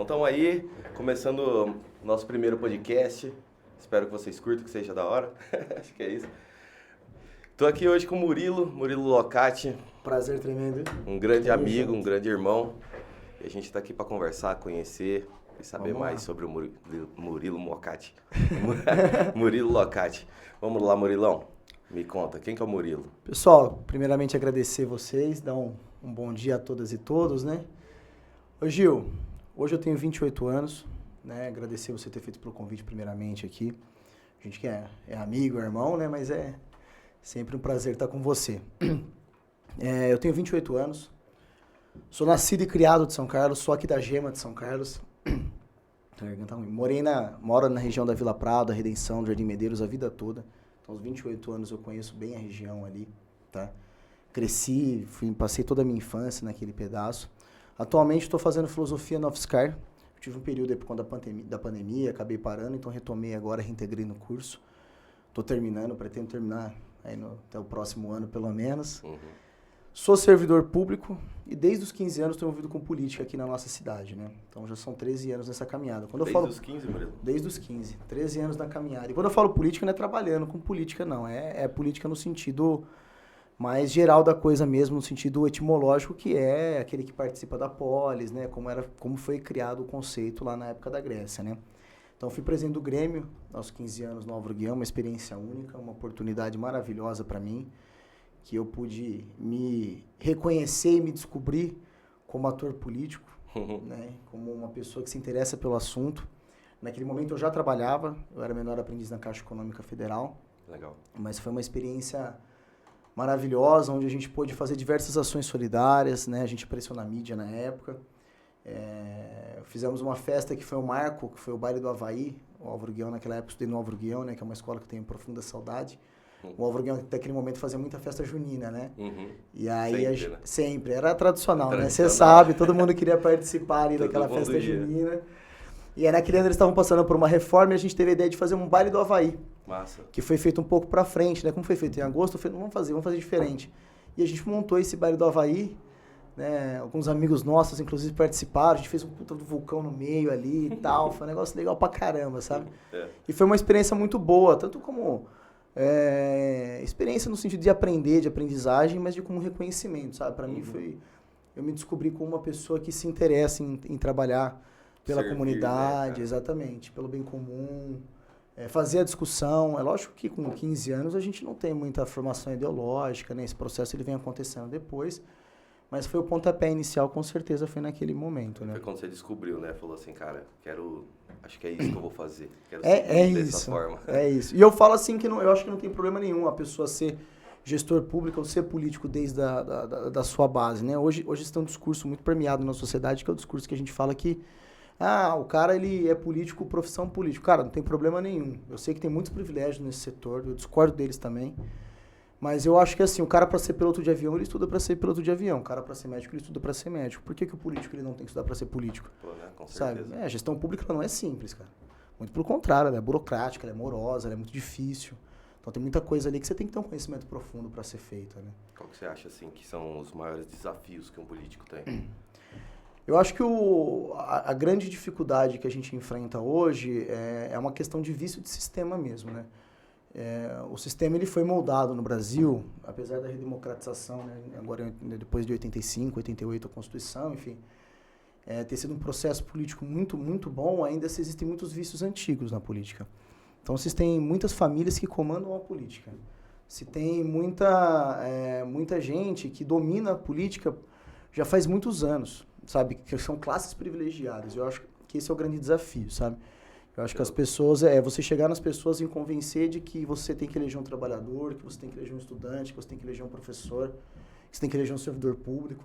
Então estamos aí, começando o nosso primeiro podcast. Espero que vocês curtam, que seja da hora. Acho que é isso. Tô aqui hoje com o Murilo Locati. Prazer tremendo. Um grande amigo, um grande irmão. E a gente tá aqui para conversar, conhecer e saber mais sobre o Murilo Locati. Murilo Locati. Vamos lá, Murilão. Me conta, quem que é o Murilo? Pessoal, primeiramente agradecer vocês, dar um bom dia a todas e todos, né? Ô Gil, hoje eu tenho 28 anos, né? Agradecer você ter feito pelo convite primeiramente aqui. A gente que é amigo, é irmão, né? Mas é sempre um prazer estar com você. Eu tenho 28 anos, sou nascido e criado de São Carlos, sou aqui da Gema de São Carlos. Moro na região da Vila Prado, Redenção, Jardim Medeiros a vida toda. Então, aos 28 anos eu conheço bem a região ali, tá? Cresci, passei toda a minha infância naquele pedaço. Atualmente estou fazendo filosofia na UFSCar. Tive um período aí por conta da pandemia, acabei parando, então retomei agora, reintegrei no curso. Estou terminando, pretendo terminar aí até o próximo ano, pelo menos. Uhum. Sou servidor público e desde os 15 anos estou envolvido com política aqui na nossa cidade, né? Então já são 13 anos nessa caminhada. Desde os 15, Murilo? Desde os 15, 13 anos na caminhada. E quando eu falo política, não é trabalhando com política, não. É política no sentido mais geral da coisa mesmo, no sentido etimológico, que é aquele que participa da polis, né? Como foi criado o conceito lá na época da Grécia, né? Então fui presidente do Grêmio aos 15 anos no Álvaro Guião, uma experiência única, uma oportunidade maravilhosa para mim, que eu pude me reconhecer e me descobrir como ator político, né? Como uma pessoa que se interessa pelo assunto. Naquele momento eu já trabalhava, eu era menor aprendiz na Caixa Econômica Federal. Legal. Mas foi uma experiência maravilhosa, onde a gente pôde fazer diversas ações solidárias, né? A gente apareceu na mídia na época. Fizemos uma festa que foi um marco, que foi o Baile do Havaí. O Álvaro Guião, naquela época, eu estudei no Álvaro Guião, né? Que é uma escola que eu tenho profunda saudade. O Álvaro Guião, naquele momento, fazia muita festa junina, né? Uhum. E aí, Sempre, né? sempre. Era tradicional, né? Você Tradicional. sabe, todo mundo queria participar ali daquela Todo mundo festa ia. junina. E aí, naquele ano, eles estavam passando por uma reforma e a gente teve a ideia de fazer um Baile do Havaí. Massa. Que foi feito um pouco pra frente, né? Como foi feito em agosto, eu falei, vamos fazer diferente. E a gente montou esse Baile do Havaí, né? Alguns amigos nossos, inclusive, participaram. A gente fez um puta do vulcão no meio ali e tal. Foi um negócio legal pra caramba, sabe? E foi uma experiência muito boa, tanto como experiência no sentido de aprender, de aprendizagem, mas de como reconhecimento, sabe? Pra mim foi... Eu me descobri como uma pessoa que se interessa em trabalhar pela Servir, comunidade, né, exatamente, pelo bem comum. Fazer a discussão. É lógico que com 15 anos a gente não tem muita formação ideológica, né? Esse processo ele vem acontecendo depois, mas foi o pontapé inicial, com certeza foi naquele momento, né? Foi quando você descobriu, né? Falou assim, cara, acho que é isso que eu vou fazer. Quero É seguir dessa isso, forma. é isso. E eu falo assim que eu acho que não tem problema nenhum a pessoa ser gestor público ou ser político desde da sua base, né? Hoje está um discurso muito permeado na sociedade, que é o discurso que a gente fala que o cara, ele é político, profissão político. Cara, não tem problema nenhum. Eu sei que tem muitos privilégios nesse setor, eu discordo deles também. Mas eu acho que assim, o cara para ser piloto de avião, ele estuda para ser piloto de avião. O cara para ser médico, ele estuda para ser médico. Por que o político ele não tem que estudar para ser político? Pô, né? Com certeza. Sabe? A gestão pública ela não é simples, cara. Muito pelo contrário, ela é burocrática, ela é morosa, ela é muito difícil. Então tem muita coisa ali que você tem que ter um conhecimento profundo para ser feita, né? Qual que você acha, assim, que são os maiores desafios que um político tem? Eu acho que a grande dificuldade que a gente enfrenta hoje é uma questão de vício de sistema mesmo, né? O sistema ele foi moldado no Brasil, apesar da redemocratização, né? Agora depois de 85, 88 a Constituição, enfim, ter sido um processo político muito, muito bom, ainda existem muitos vícios antigos na política. Então, vocês têm muitas famílias que comandam a política. Se tem muita gente que domina a política já faz muitos anos, sabe? Que são classes privilegiadas. Eu acho que esse é o grande desafio, sabe? Eu acho que as pessoas, você chegar nas pessoas e convencer de que você tem que eleger um trabalhador, que você tem que eleger um estudante, que você tem que eleger um professor, que você tem que eleger um servidor público.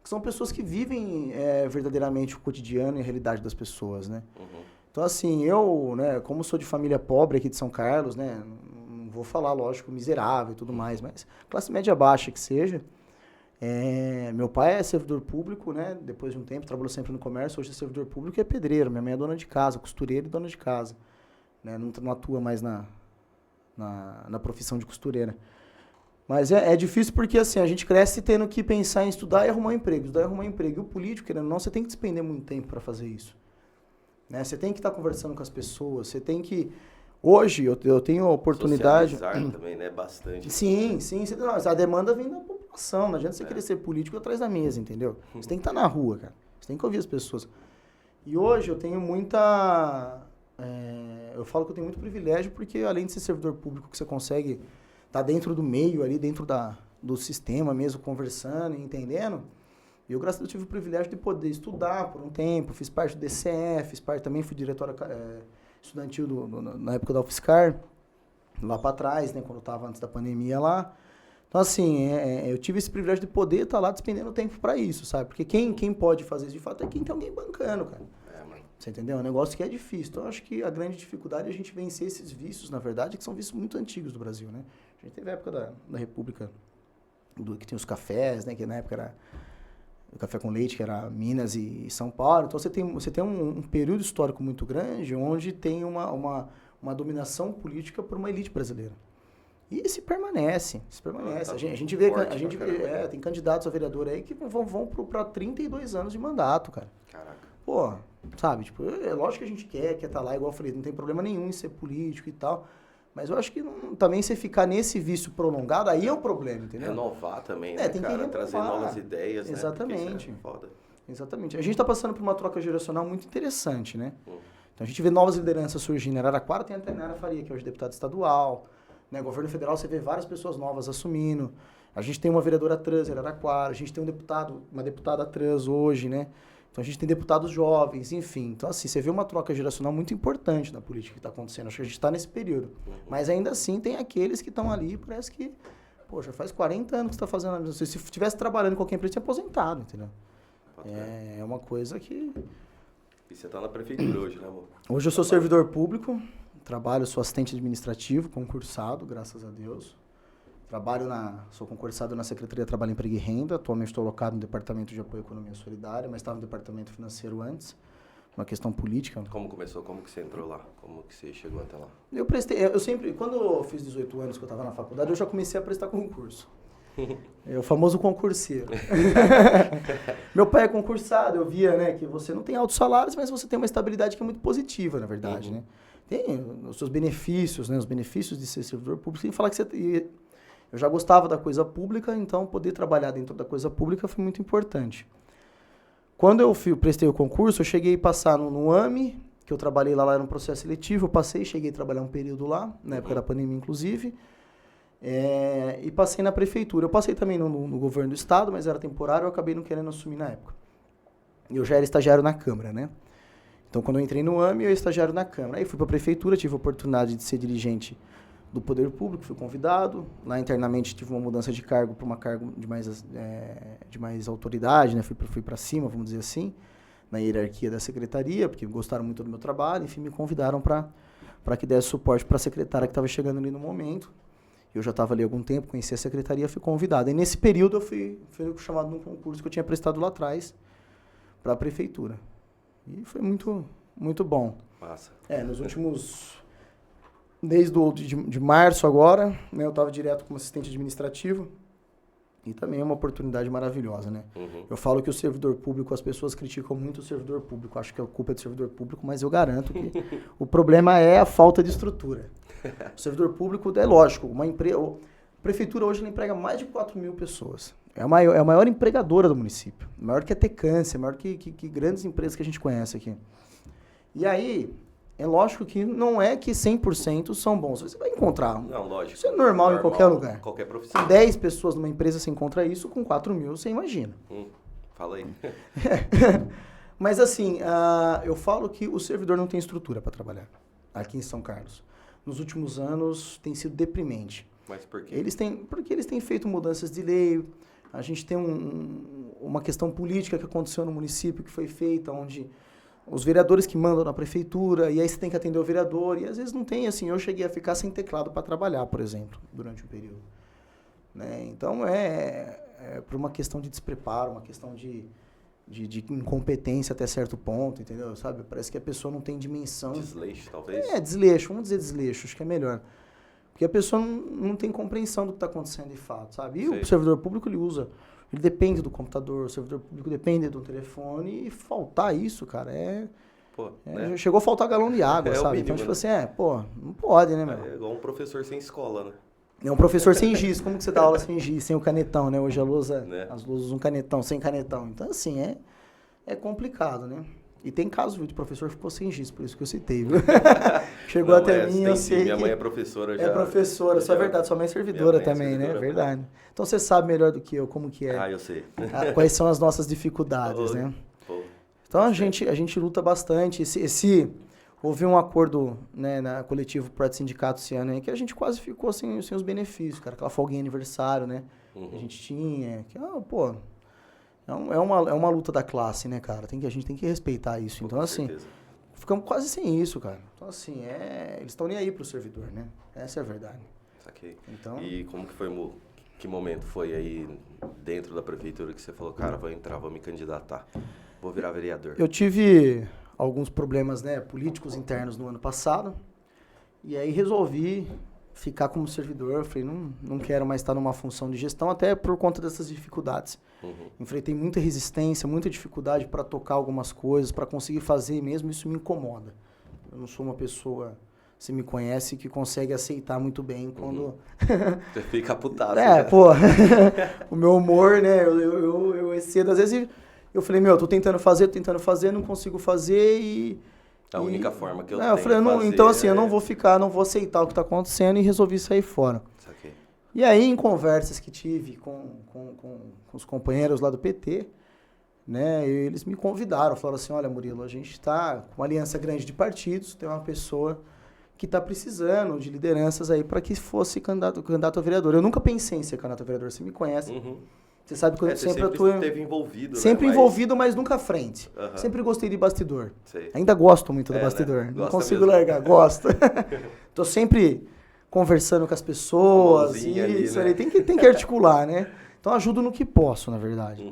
Que são pessoas que vivem verdadeiramente o cotidiano e a realidade das pessoas, né? Uhum. Então, assim, eu, né, como sou de família pobre aqui de São Carlos, né, não vou falar, lógico, miserável e tudo mais, mas classe média baixa que seja, meu pai é servidor público, né, depois de um tempo, trabalhou sempre no comércio, hoje é servidor público e é pedreiro, minha mãe é dona de casa, costureira e dona de casa, né, não atua mais na profissão de costureira. Mas é difícil porque, assim, a gente cresce tendo que pensar em estudar e arrumar um emprego, estudar e arrumar um emprego. E o político, querendo ou não, você tem que despender muito tempo para fazer isso. né? Você tem que estar conversando com as pessoas, você tem que... Hoje eu tenho a oportunidade... Socializar também, né? Bastante. Sim. A demanda vem da população, não adianta você querer ser político atrás da mesa, entendeu? Você tem que estar na rua, cara. Você tem que ouvir as pessoas. E hoje eu tenho muita... eu falo que eu tenho muito privilégio porque além de ser servidor público que você consegue estar dentro do meio ali, dentro do sistema mesmo, conversando e entendendo, eu, graças a Deus, tive o privilégio de poder estudar por um tempo, fiz parte do DCE, também fui diretor estudantil na época da UFSCar, lá para trás, né, quando eu estava antes da pandemia lá. Então, assim, eu tive esse privilégio de poder estar lá despendendo tempo para isso, sabe? Porque quem pode fazer isso de fato é quem tem alguém bancando, cara. Você entendeu? É um negócio que é difícil. Então, eu acho que a grande dificuldade é a gente vencer esses vícios, na verdade, que são vícios muito antigos do Brasil, né? A gente teve a época da República, que tem os cafés, né? Que na época era o café com leite, que era Minas e São Paulo. Então, você tem um período histórico muito grande onde tem uma dominação política por uma elite brasileira. E se permanece. A gente vê tem candidatos a vereador aí que vão para 32 anos de mandato, cara. Caraca. Pô, sabe, tipo, é lógico que a gente quer estar lá, igual eu falei, não tem problema nenhum em ser político e tal, mas eu acho que também você ficar nesse vício prolongado, aí é o problema, entendeu? Renovar também, né, tem cara? Que trazer novas ideias, exatamente. Né? Porque isso é foda. Exatamente. A gente está passando por uma troca geracional muito interessante, né? Então a gente vê novas lideranças surgindo. Em Araraquara tem a Tainara Faria, que é hoje deputada estadual, né? Governo federal, você vê várias pessoas novas assumindo. A gente tem uma vereadora trans em Araraquara, a gente tem uma deputada trans hoje, né? Então, a gente tem deputados jovens, enfim. Então, assim, você vê uma troca geracional muito importante na política que está acontecendo. Acho que a gente está nesse período. Mas, ainda assim, tem aqueles que estão ali, parece que, pô, já faz 40 anos que você está fazendo a mesma coisa. Se estivesse trabalhando em qualquer empresa, tinha aposentado, entendeu? É uma coisa que... E você está na prefeitura hoje, né, amor? Hoje eu sou servidor público, sou assistente administrativo, concursado, graças a Deus. Sou concursado na Secretaria de Trabalho, Emprego e Renda. Atualmente estou alocado no Departamento de Apoio à Economia Solidária, mas estava no Departamento Financeiro antes, uma questão política. Como começou? Como que você entrou lá? Como que você chegou até lá? Quando eu fiz 18 anos que eu estava na faculdade, eu já comecei a prestar concurso. O famoso concurseiro. Meu pai é concursado, eu via, né, que você não tem altos salários, mas você tem uma estabilidade que é muito positiva, na verdade, né? Tem os seus benefícios, né, os benefícios de ser servidor público, sem falar que eu já gostava da coisa pública, então poder trabalhar dentro da coisa pública foi muito importante. Quando eu prestei o concurso, eu cheguei a passar no AME, que eu trabalhei lá era um processo seletivo, cheguei a trabalhar um período lá, na época da pandemia inclusive, e passei na prefeitura. Eu passei também no governo do estado, mas era temporário, eu acabei não querendo assumir na época. Eu já era estagiário na Câmara, né? Então, quando eu entrei no AME, eu era estagiário na Câmara. Aí fui para a prefeitura, tive a oportunidade de ser dirigente do Poder Público, fui convidado. Lá internamente tive uma mudança de cargo para uma cargo de mais autoridade, né? Fui para cima, vamos dizer assim, na hierarquia da secretaria, porque gostaram muito do meu trabalho, enfim, me convidaram para que desse suporte para a secretária que estava chegando ali no momento. Eu já estava ali há algum tempo, conheci a secretaria, fui convidado. E nesse período eu fui chamado num concurso que eu tinha prestado lá atrás para a prefeitura. E foi muito, muito bom. Massa. Nos últimos... Desde março agora, né, eu estava direto como assistente administrativo e também é uma oportunidade maravilhosa, né? Eu falo que o servidor público, as pessoas criticam muito o servidor público, acho que a culpa é do servidor público, mas eu garanto que o problema é a falta de estrutura. O servidor público, é lógico, a prefeitura hoje ela emprega mais de 4 mil pessoas. É a maior empregadora do município, maior que a Tecância, maior que grandes empresas que a gente conhece aqui. E aí... É lógico que não é que 100% são bons. Você vai encontrar. Não, lógico. Isso é normal em qualquer lugar. Qualquer profissão. Se 10 pessoas numa empresa você encontra isso, com 4 mil você imagina. Fala aí. Mas assim, eu falo que o servidor não tem estrutura para trabalhar aqui em São Carlos. Nos últimos anos tem sido deprimente. Mas por quê? Porque eles têm feito mudanças de lei. A gente tem uma questão política que aconteceu no município que foi feita, onde... Os vereadores que mandam na prefeitura, e aí você tem que atender o vereador, e às vezes não tem, assim, eu cheguei a ficar sem teclado para trabalhar, por exemplo, durante um período. Né? Então, por uma questão de despreparo, uma questão de incompetência até certo ponto, entendeu? Sabe? Parece que a pessoa não tem dimensão... Desleixo, talvez? Desleixo, vamos dizer desleixo, acho que é melhor. Porque a pessoa não tem compreensão do que está acontecendo de fato, sabe? E o servidor público, ele depende do computador, o servidor público depende do telefone, e faltar isso, cara, Pô, né? Chegou a faltar galão de água, sabe? Mínimo, então, tipo né? assim, pô, não pode, né, meu? É igual um professor sem escola, né? É um professor sem giz. Como que você dá aula sem giz, sem o canetão, né? Hoje a lousa, Né? as lousas usam canetão, sem canetão. Então, assim, é complicado, né? E tem casos, viu, de professor que ficou sem giz, por isso que eu citei, viu? Chegou Não, até mim, eu sei Minha que... mãe é professora já. É professora, isso é verdade. Sua mãe é servidora Minha mãe é também, né? servidora Verdade. Então você sabe melhor do que eu como que é. Ah, eu sei. Quais são as nossas dificuldades, né? Pô, Então a gente luta bastante. Houve um acordo, né, na coletivo Prato Sindicato esse ano aí, que a gente quase ficou sem os benefícios, cara. Aquela folguinha aniversário, né? Que a gente tinha. Que, pô, é uma luta da classe, né, cara? A gente tem que respeitar isso. Então, assim, certeza. ficamos quase sem isso, cara. Então, assim, eles estão nem aí pro servidor, né? Essa é a verdade. Saquei. Então... E como que foi, que momento foi aí dentro da prefeitura que você falou, cara, vou entrar, vou me candidatar, vou virar vereador? Eu tive alguns problemas, né, políticos internos no ano passado, e aí resolvi ficar como servidor. Falei, não quero mais estar numa função de gestão, até por conta dessas dificuldades. Enfrentei muita resistência, muita dificuldade para tocar algumas coisas, para conseguir fazer mesmo, isso me incomoda. Eu não sou uma pessoa, você me conhece, que consegue aceitar muito bem quando... Você fica putaço. né? Pô, o meu humor, né, eu excedo, às vezes eu falei, eu tô tentando fazer, não consigo fazer e... A única forma que eu tenho eu falei, fazer então assim, eu não vou não vou aceitar o que tá acontecendo e resolvi sair fora. Saquei. E aí, em conversas que tive com os companheiros lá do PT, né, eles me convidaram, falaram assim, olha, Murilo, a gente está com uma aliança grande de partidos, tem uma pessoa que está precisando de lideranças aí para que fosse candidato a vereador. Eu nunca pensei em ser candidato a vereador, você me conhece. Você sabe que eu sempre atuei... esteve envolvido, sempre né? envolvido, mas nunca à frente. Sempre gostei de bastidor. Sei. Ainda gosto muito do bastidor. Né? Não consigo largar, gosto. Tô sempre conversando com as pessoas. Isso ali, tem que articular, né? Então ajudo no que posso, na verdade.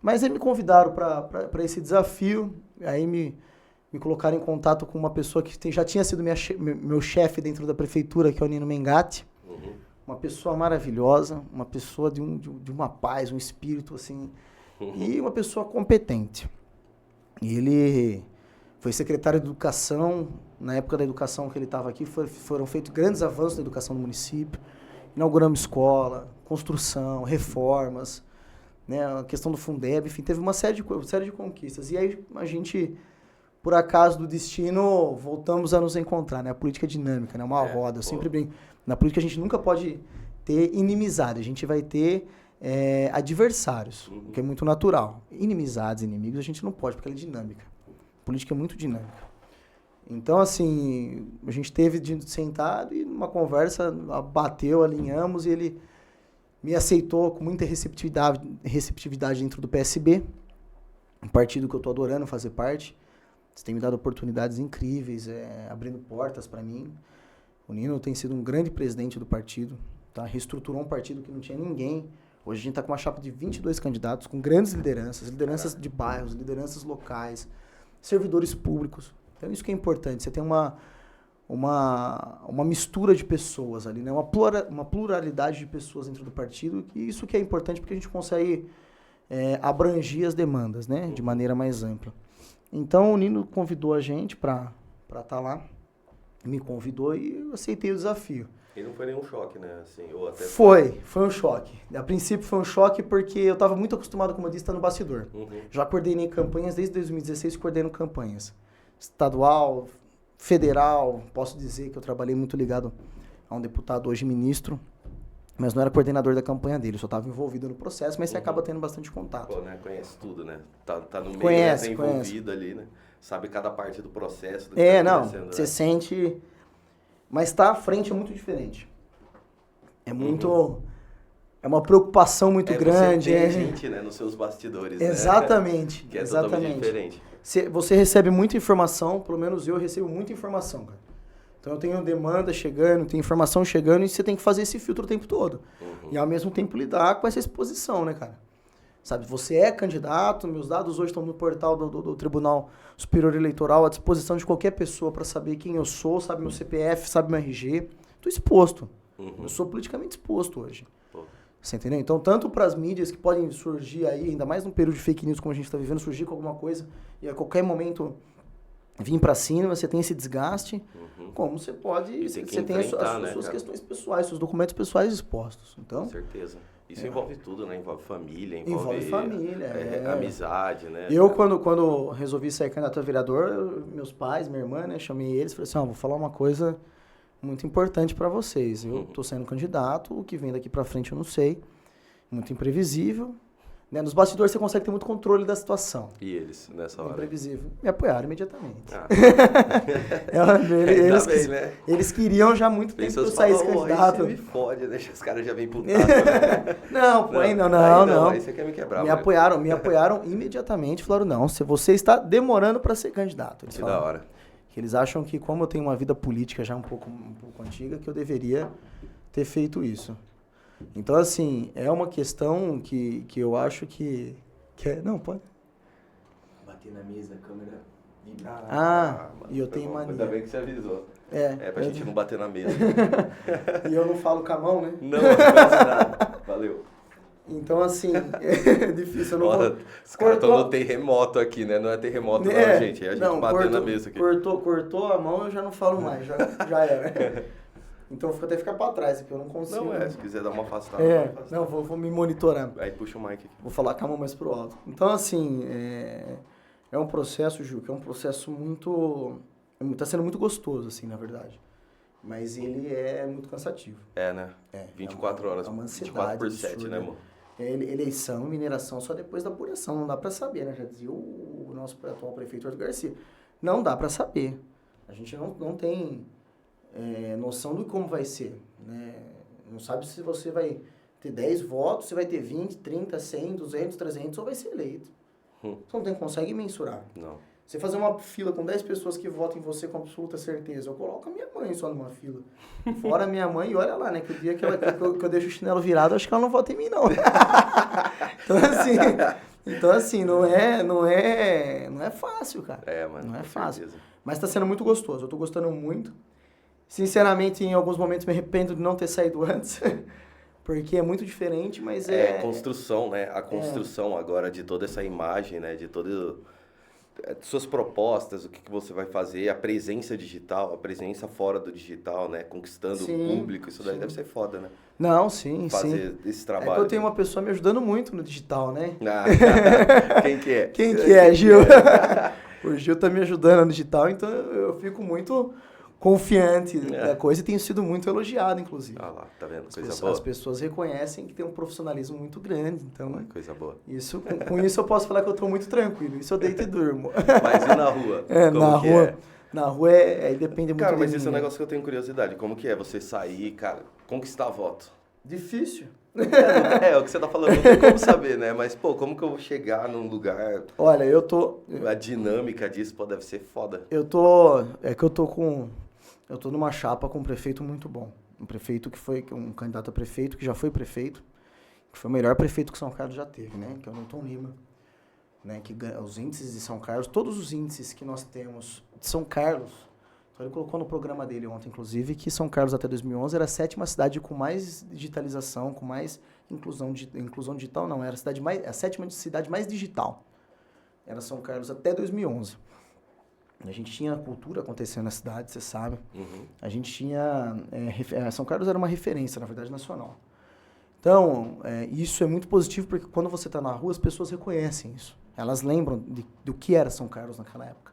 Mas aí me convidaram para esse desafio, aí me colocaram em contato com uma pessoa que já tinha sido meu chefe dentro da prefeitura, que é o Nino Mengatti. Uma pessoa maravilhosa, uma pessoa de uma paz, um espírito assim, e uma pessoa competente. E ele foi secretário de Educação, na época da educação que ele estava aqui, foram feitos grandes avanços na educação do município, inauguramos escola, construção, reformas, né, a questão do Fundeb, enfim, teve uma série de conquistas. E aí a gente, por acaso do destino, voltamos a nos encontrar, né? A política é dinâmica, né? Uma roda. Eu sempre brinco. Na política a gente nunca pode ter inimizade, a gente vai ter adversários, o que é muito natural. Inimizades, inimigos, a gente não pode, porque ela é dinâmica. A política é muito dinâmica. Então, assim, a gente teve sentado e numa conversa, bateu, alinhamos, e ele me aceitou com muita receptividade dentro do PSB, um partido que eu estou adorando fazer parte. Você tem me dado oportunidades incríveis, abrindo portas para mim. O Nino tem sido um grande presidente do partido, tá? Reestruturou um partido que não tinha ninguém. Hoje a gente está com uma chapa de 22 candidatos, com grandes lideranças de bairros, lideranças locais, servidores públicos. Então isso que é importante, você tem uma mistura de pessoas ali, né? Uma pluralidade de pessoas dentro do partido, e isso que é importante porque a gente consegue abranger as demandas, né? De maneira mais ampla. Então o Nino convidou a gente para estar lá, me convidou e eu aceitei o desafio. E não foi nenhum choque, né? Assim, ou até... Foi um choque. A princípio foi um choque porque eu estava muito acostumado, como eu disse, a estar no bastidor. Já coordenei campanhas, desde 2016 coordeno campanhas. Estadual, federal, posso dizer que eu trabalhei muito ligado a um deputado, hoje ministro, mas não era coordenador da campanha dele, eu só estava envolvido no processo, mas você acaba tendo bastante contato. Pô, né? Conhece tudo, né? Tá no meio, conhece. envolvido ali, né? Sabe cada parte do processo. Você sente... Mas estar à frente é muito diferente. É muito... É uma preocupação muito grande. Você tem gente, né, nos seus bastidores, exatamente, né? Que é exatamente. totalmente diferente. Você recebe muita informação, pelo menos eu recebo muita informação, cara. Então eu tenho demanda chegando, tenho informação chegando e você tem que fazer esse filtro o tempo todo. E ao mesmo tempo lidar com essa exposição, né, cara? Sabe, você é candidato, meus dados hoje estão no portal do Tribunal Superior Eleitoral à disposição de qualquer pessoa para saber quem eu sou, sabe meu CPF, sabe meu RG. Estou exposto. Eu sou politicamente exposto hoje. Você entendeu? Então, tanto para as mídias que podem surgir aí, ainda mais num período de fake news como a gente está vivendo, surgir com alguma coisa e a qualquer momento vir para cima, você tem esse desgaste, como você pode... Você tem as suas questões pessoais, seus documentos pessoais expostos. Então, com certeza. Isso envolve tudo, né? Envolve família, envolve família, amizade, né? Eu, quando resolvi sair candidato a vereador, meus pais, minha irmã, né, chamei eles e falei assim, vou falar uma coisa muito importante para vocês. Eu tô sendo candidato, o que vem daqui para frente eu não sei, muito imprevisível. Né? Nos bastidores você consegue ter muito controle da situação. E eles, nessa hora? Imprevisível. Me apoiaram imediatamente. Eles queriam já há muito tempo que eu saísse candidato. Aí você me fode, deixa os caras já vêm putados. Né? Não. Aí você quer me quebrar. Me apoiaram imediatamente. Falaram, não, se você está demorando para ser candidato. Eles falaram, da hora. Que eles acham que como eu tenho uma vida política já um pouco antiga, que eu deveria ter feito isso. Então, assim, é uma questão que eu acho que é... Não, pode. Bater na mesa, a câmera vibrar. E eu tenho mania. Ainda bem que você avisou. Pra gente não bater na mesa. E eu não falo com a mão, né? Não faz nada. Valeu. Então, assim, é difícil. Eu não vou... Os caras estão no terremoto aqui, né? Não é terremoto não, gente. É a gente batendo na mesa aqui. Cortou a mão, eu já não falo mais. Já era. Então até ficar pra trás, porque eu não consigo. Não, se quiser dar uma afastada. Não, vou me monitorando. Aí puxa o mic aqui. Vou falar com a mão mais pro alto. Então, assim, é um processo, Ju, que é um processo muito... Tá sendo muito gostoso, assim, na verdade. Mas ele é muito cansativo. Né? 24 horas, é uma ansiedade 24/7, né, amor? Eleição, mineração, só depois da apuração. Não dá pra saber, né? Já dizia o nosso atual prefeito Arthur Garcia. Não dá pra saber. A gente não tem... noção do como vai ser, né? Não sabe se você vai ter 10 votos, se vai ter 20, 30, 100, 200, 300 ou vai ser eleito. Você não consegue mensurar. Não. Você fazer uma fila com 10 pessoas que votam em você com absoluta certeza, eu coloco a minha mãe só numa fila. Fora a minha mãe, e olha lá, né? Que o dia que eu deixo o chinelo virado, acho que ela não vota em mim, não. Então, assim, não é fácil, cara. Mano. Não é fácil. Certeza. Mas tá sendo muito gostoso. Eu tô gostando muito. Sinceramente, em alguns momentos me arrependo de não ter saído antes, porque é muito diferente, mas construção, né? A construção agora de toda essa imagem, né? De todas suas propostas, o que você vai fazer, a presença digital, a presença fora do digital, né? Conquistando o público, isso daí deve ser foda, né? Não, sim. Fazer esse trabalho. Eu tenho uma pessoa me ajudando muito no digital, né? Quem que é? Quem que é, Gil? O Gil tá me ajudando no digital, então eu fico muito... confiante da coisa e tenho sido muito elogiado, inclusive. Lá, tá vendo? Coisa boa. As pessoas reconhecem que tem um profissionalismo muito grande, então... Coisa boa. Com isso eu posso falar que eu tô muito tranquilo, isso eu deito e durmo. Mas e na rua? Na rua depende muito Cara, mas esse é um negócio que eu tenho curiosidade. Como que é você sair, cara, conquistar voto? Difícil. O que você tá falando, não tem como saber, né? Mas, como que eu vou chegar num lugar... Olha, A dinâmica disso, deve ser foda. Eu tô numa chapa com um prefeito muito bom. Um prefeito um candidato a prefeito, que já foi prefeito, que foi o melhor prefeito que São Carlos já teve, né? Que é o Newton Lima. Né? Que os índices de São Carlos, todos os índices que nós temos de São Carlos, então ele colocou no programa dele ontem, inclusive, que São Carlos até 2011 era a 7ª cidade com mais digitalização, com mais inclusão digital, não, era a 7ª cidade mais digital. Era São Carlos até 2011. A gente tinha cultura acontecendo na cidade, você sabe. A gente tinha... São Carlos era uma referência, na verdade, nacional. Então, isso é muito positivo, porque quando você está na rua, as pessoas reconhecem isso. Elas lembram do que era São Carlos naquela época.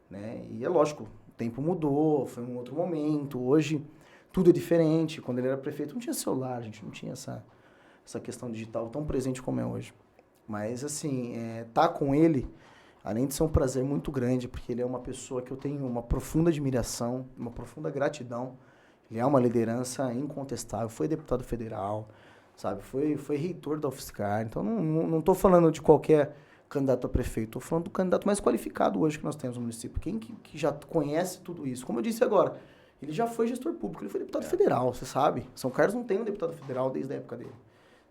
Né? E é lógico, o tempo mudou, foi um outro momento. Hoje, tudo é diferente. Quando ele era prefeito, não tinha celular, a gente não tinha essa questão digital tão presente como é hoje. Mas, assim, tá com ele... Além de ser um prazer muito grande, porque ele é uma pessoa que eu tenho uma profunda admiração, uma profunda gratidão. Ele é uma liderança incontestável, foi deputado federal, sabe? Foi reitor da UFSCar. Então, não estou falando de qualquer candidato a prefeito, estou falando do candidato mais qualificado hoje que nós temos no município. Quem que já conhece tudo isso? Como eu disse agora, ele já foi gestor público, ele foi deputado federal, você sabe? São Carlos não tem um deputado federal desde a época dele.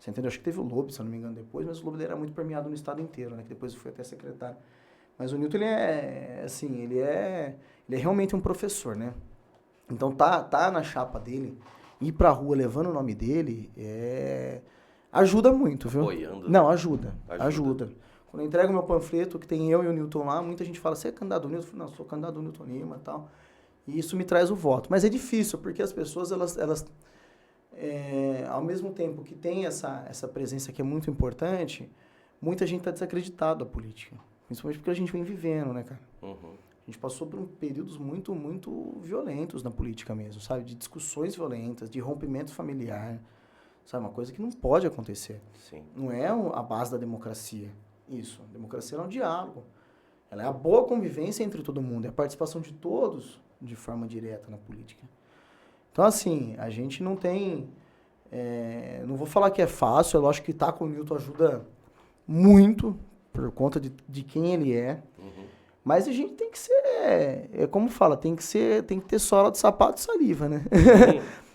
Você entendeu? Acho que teve o Lobe, se eu não me engano, depois, mas o Lobe era muito permeado no estado inteiro, né? Que depois foi até secretário. Mas o Newton, ele é realmente um professor, né? Então, tá na chapa dele, ir pra rua levando o nome dele, ajuda muito, viu? Apoiando. Não, ajuda. Quando eu entrego meu panfleto, que tem eu e o Newton lá, muita gente fala, você é candidato do Newton? Eu falo, não, sou candidato do Newton Lima e tal. E isso me traz o voto. Mas é difícil, porque as pessoas, elas ao mesmo tempo que tem essa presença que é muito importante, muita gente está desacreditado da política. Principalmente porque a gente vem vivendo, né, cara? Uhum. A gente passou por períodos muito, muito violentos na política mesmo, sabe? De discussões violentas, de rompimento familiar, sabe? Uma coisa que não pode acontecer. Sim. Não é a base da democracia. Isso. A democracia é um diálogo. Ela é a boa convivência entre todo mundo. É a participação de todos de forma direta na política. Então, assim, a gente não tem... não vou falar que é fácil. É lógico que estar com o Newton ajuda muito por conta de quem ele é. Uhum. Mas a gente tem que ser... como fala, tem que ter sola de sapato e saliva, né?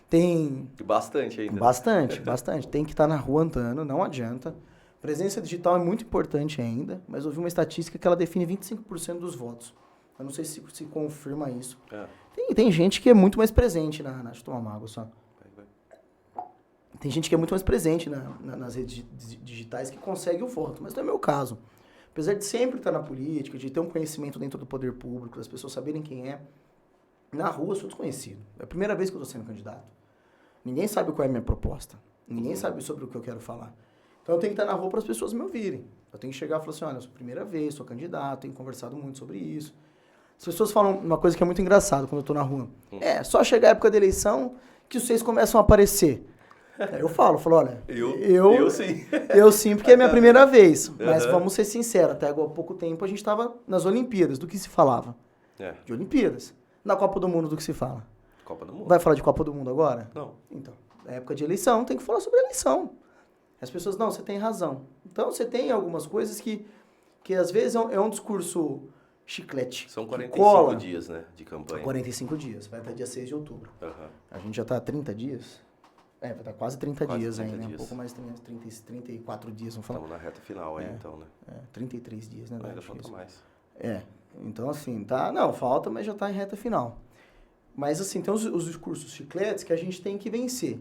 Tem... Bastante ainda. Bastante. Tem que estar na rua andando, não adianta. Presença digital é muito importante ainda, mas eu vi uma estatística que ela define 25% dos votos. Eu não sei se confirma isso. É. Tem gente que é muito mais presente deixa eu tomar uma água só. Vai. Tem gente que é muito mais presente nas redes digitais que consegue o voto, mas não é meu caso. Apesar de sempre estar na política, de ter um conhecimento dentro do poder público, das pessoas saberem quem é, na rua eu sou desconhecido. É a primeira vez que eu estou sendo candidato. Ninguém sabe qual é a minha proposta. Ninguém sabe sobre o que eu quero falar. Então eu tenho que estar na rua para as pessoas me ouvirem. Eu tenho que chegar e falar assim, olha, eu sou a primeira vez, sou candidato, tenho conversado muito sobre isso. As pessoas falam uma coisa que é muito engraçada quando eu estou na rua. Só chegar a época da eleição que vocês começam a aparecer. Aí eu falo, olha, eu sim. Eu sim, porque é a minha primeira vez. Mas vamos ser sinceros, até agora há pouco tempo a gente estava nas Olimpíadas, do que se falava? De Olimpíadas. Na Copa do Mundo, do que se fala? Copa do Mundo. Vai falar de Copa do Mundo agora? Não. Então, na época de eleição, tem que falar sobre eleição. As pessoas, não, você tem razão. Então, você tem algumas coisas que às vezes é um discurso chiclete. São 45 cola. dias, né, de campanha. 45 dias, vai até dia 6 de outubro. Uhum. A gente já está há 30 dias. Vai estar quase 30 dias 30 ainda, né? dias. Um pouco mais de 34 dias, vamos falar. Estamos na reta final aí, então, né? 33 dias, né? Ainda falta mais. Então assim, tá... Não, falta, mas já está em reta final. Mas assim, tem os discursos chicletes que a gente tem que vencer.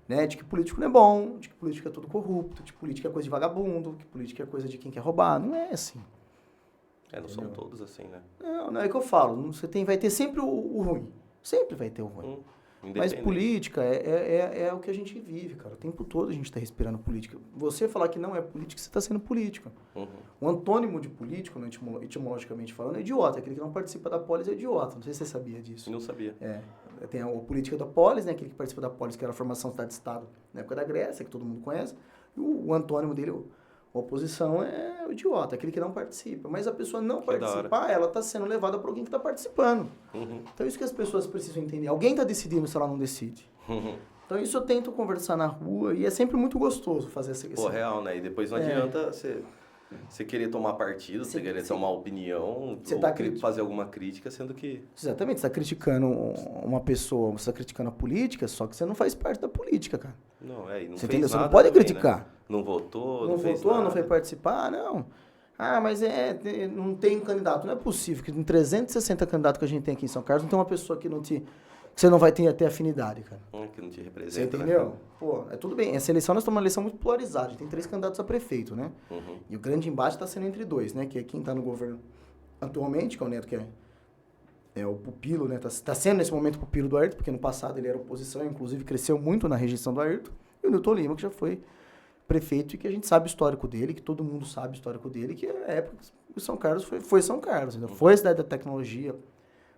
Né? De que político não é bom, de que político é tudo corrupto, de que política é coisa de vagabundo, que política é coisa de quem quer roubar. Não é assim. Não são todos assim, né? Não é que eu falo. Vai ter sempre o ruim. Sempre vai ter o ruim. Mas política é o que a gente vive, cara. O tempo todo a gente está respirando política. Você falar que não é política, você está sendo político. O antônimo de político, né, etimologicamente falando, é idiota. Aquele que não participa da polis é idiota. Não sei se você sabia disso. Não sabia. Tem a política da polis, né, aquele que participa da polis, que era a formação cidade-estado na época da Grécia, que todo mundo conhece. E o antônimo dele, a oposição, é o idiota, aquele que não participa. Mas a pessoa não participar, ela está sendo levada por alguém que está participando. Então, isso que as pessoas precisam entender. Alguém está decidindo se ela não decide. Então, isso eu tento conversar na rua e é sempre muito gostoso fazer essa questão. Real, né? E depois não adianta você querer tomar partido, você querer tomar opinião, você ou fazer alguma crítica, sendo que... Exatamente, você está criticando uma pessoa, você está criticando a política, só que você não faz parte da política, cara. Não, e não você fez nada. Você não pode também, criticar. Né? Não votou, não foi participar, não. Mas não tem candidato. Não é possível que em 360 candidatos que a gente tem aqui em São Carlos, não tem uma pessoa que você não vai ter afinidade, cara. Que não te representa, você entendeu? Né? Pô, tudo bem. Essa eleição, nós estamos uma eleição muito polarizada. A gente tem 3 candidatos a prefeito, né? E o grande embate está sendo entre 2, né? Que é quem está no governo atualmente, que é o Neto, que é o pupilo, né? Tá sendo nesse momento o pupilo do Ayrton, porque no passado ele era oposição, inclusive cresceu muito na rejeição do Ayrton. E o Newton Lima, que já foi prefeito e que a gente sabe o histórico dele, que todo mundo sabe o histórico dele, que a época de São Carlos foi São Carlos. Foi a cidade da tecnologia,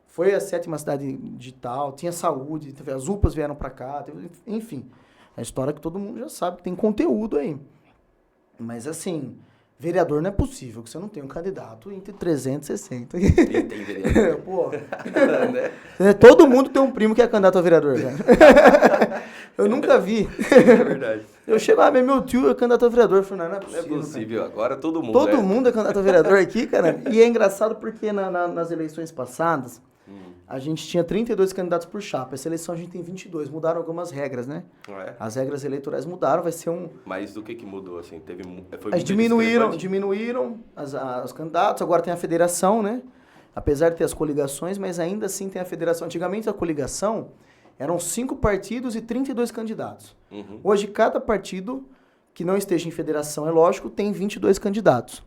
foi a 7ª cidade digital, tinha saúde, as UPAs vieram para cá, enfim. É a história que todo mundo já sabe, que tem conteúdo aí. Mas assim, vereador não é possível, que você não tenha um candidato entre 360. Tem vereador. Pô. Todo mundo tem um primo que é candidato a vereador, cara. Eu nunca vi. É verdade. Eu chego, meu tio é candidato a vereador. Eu falei, não é possível. Não é possível, cara. Agora todo mundo Todo mundo é candidato a vereador aqui, cara. E é engraçado porque nas eleições passadas, a gente tinha 32 candidatos por chapa. Essa eleição a gente tem 22. Mudaram algumas regras, né? As regras eleitorais mudaram, vai ser um... Mas do que mudou, assim? Foi diminuíram os candidatos, agora tem a federação, né? Apesar de ter as coligações, mas ainda assim tem a federação. Antigamente a coligação eram 5 partidos e 32 candidatos. Hoje cada partido que não esteja em federação, é lógico, tem 22 candidatos.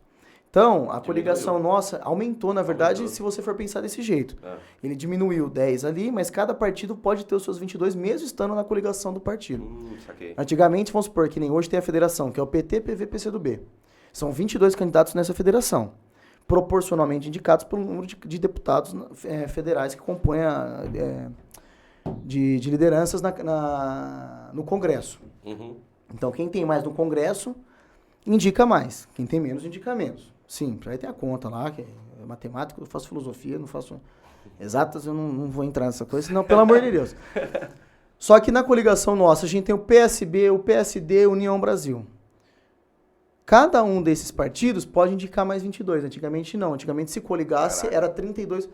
Então, a coligação nossa aumentou, na verdade, Aumentou. se você for pensar desse jeito. Ah, Ele diminuiu 10 ali, mas cada partido pode ter os seus 22, mesmo estando na coligação do partido. saquei. Antigamente, vamos supor que nem hoje tem a federação, que é o PT, PV, PCdoB. São 22 candidatos nessa federação, proporcionalmente indicados pelo número de deputados federais que compõem de lideranças no Congresso. Uhum. Então, quem tem mais no Congresso, indica mais. Quem tem menos, indica menos. Sim, aí tem a conta lá, que é matemática, eu faço filosofia, não faço exatas, eu não vou entrar nessa coisa, senão, pelo amor de Deus. Só que na coligação nossa, a gente tem o PSB, o PSD, União Brasil. Cada um desses partidos pode indicar mais 22. Antigamente não. Antigamente se coligasse era 32.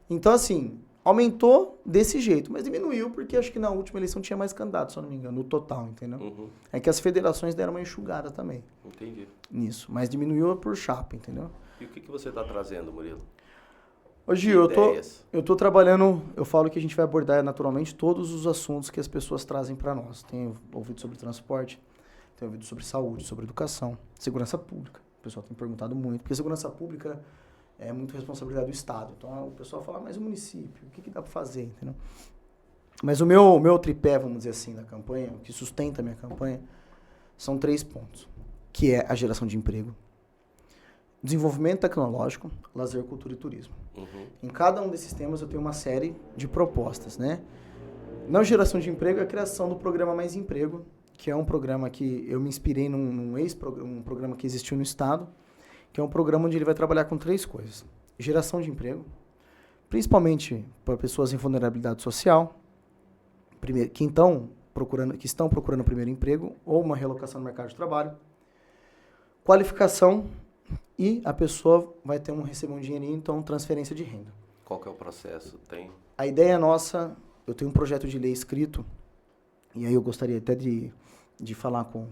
Então assim, aumentou desse jeito, mas diminuiu porque acho que na última eleição tinha mais candidatos, se eu não me engano, no total, entendeu? Uhum. É que as federações deram uma enxugada também Entendi. nisso, mas diminuiu por chapa, entendeu? E o que você está trazendo, Murilo? Ô Gil, Ideias. eu tô trabalhando, eu falo que a gente vai abordar naturalmente todos os assuntos que as pessoas trazem para nós. Tenho ouvido sobre transporte, tenho ouvido sobre saúde, sobre educação, segurança pública. O pessoal tem perguntado muito, porque segurança pública é muito responsabilidade do Estado. Então o pessoal fala, mas o município, o que dá para fazer, entendeu? Mas o meu tripé, vamos dizer assim, da campanha, o que sustenta a minha campanha, são 3 pontos, que é a geração de emprego, desenvolvimento tecnológico, lazer, cultura e turismo. Uhum. Em cada um desses temas eu tenho uma série de propostas, né? Na geração de emprego, é a criação do programa Mais Emprego, que é um programa que eu me inspirei um programa que existiu no Estado, que é um programa onde ele vai trabalhar com 3 coisas. Geração de emprego, principalmente para pessoas em vulnerabilidade social, que estão procurando o primeiro emprego ou uma realocação no mercado de trabalho, qualificação, e a pessoa vai receber um dinheirinho, então transferência de renda. Qual que é o processo? Tem? A ideia nossa, eu tenho um projeto de lei escrito, e aí eu gostaria até de falar com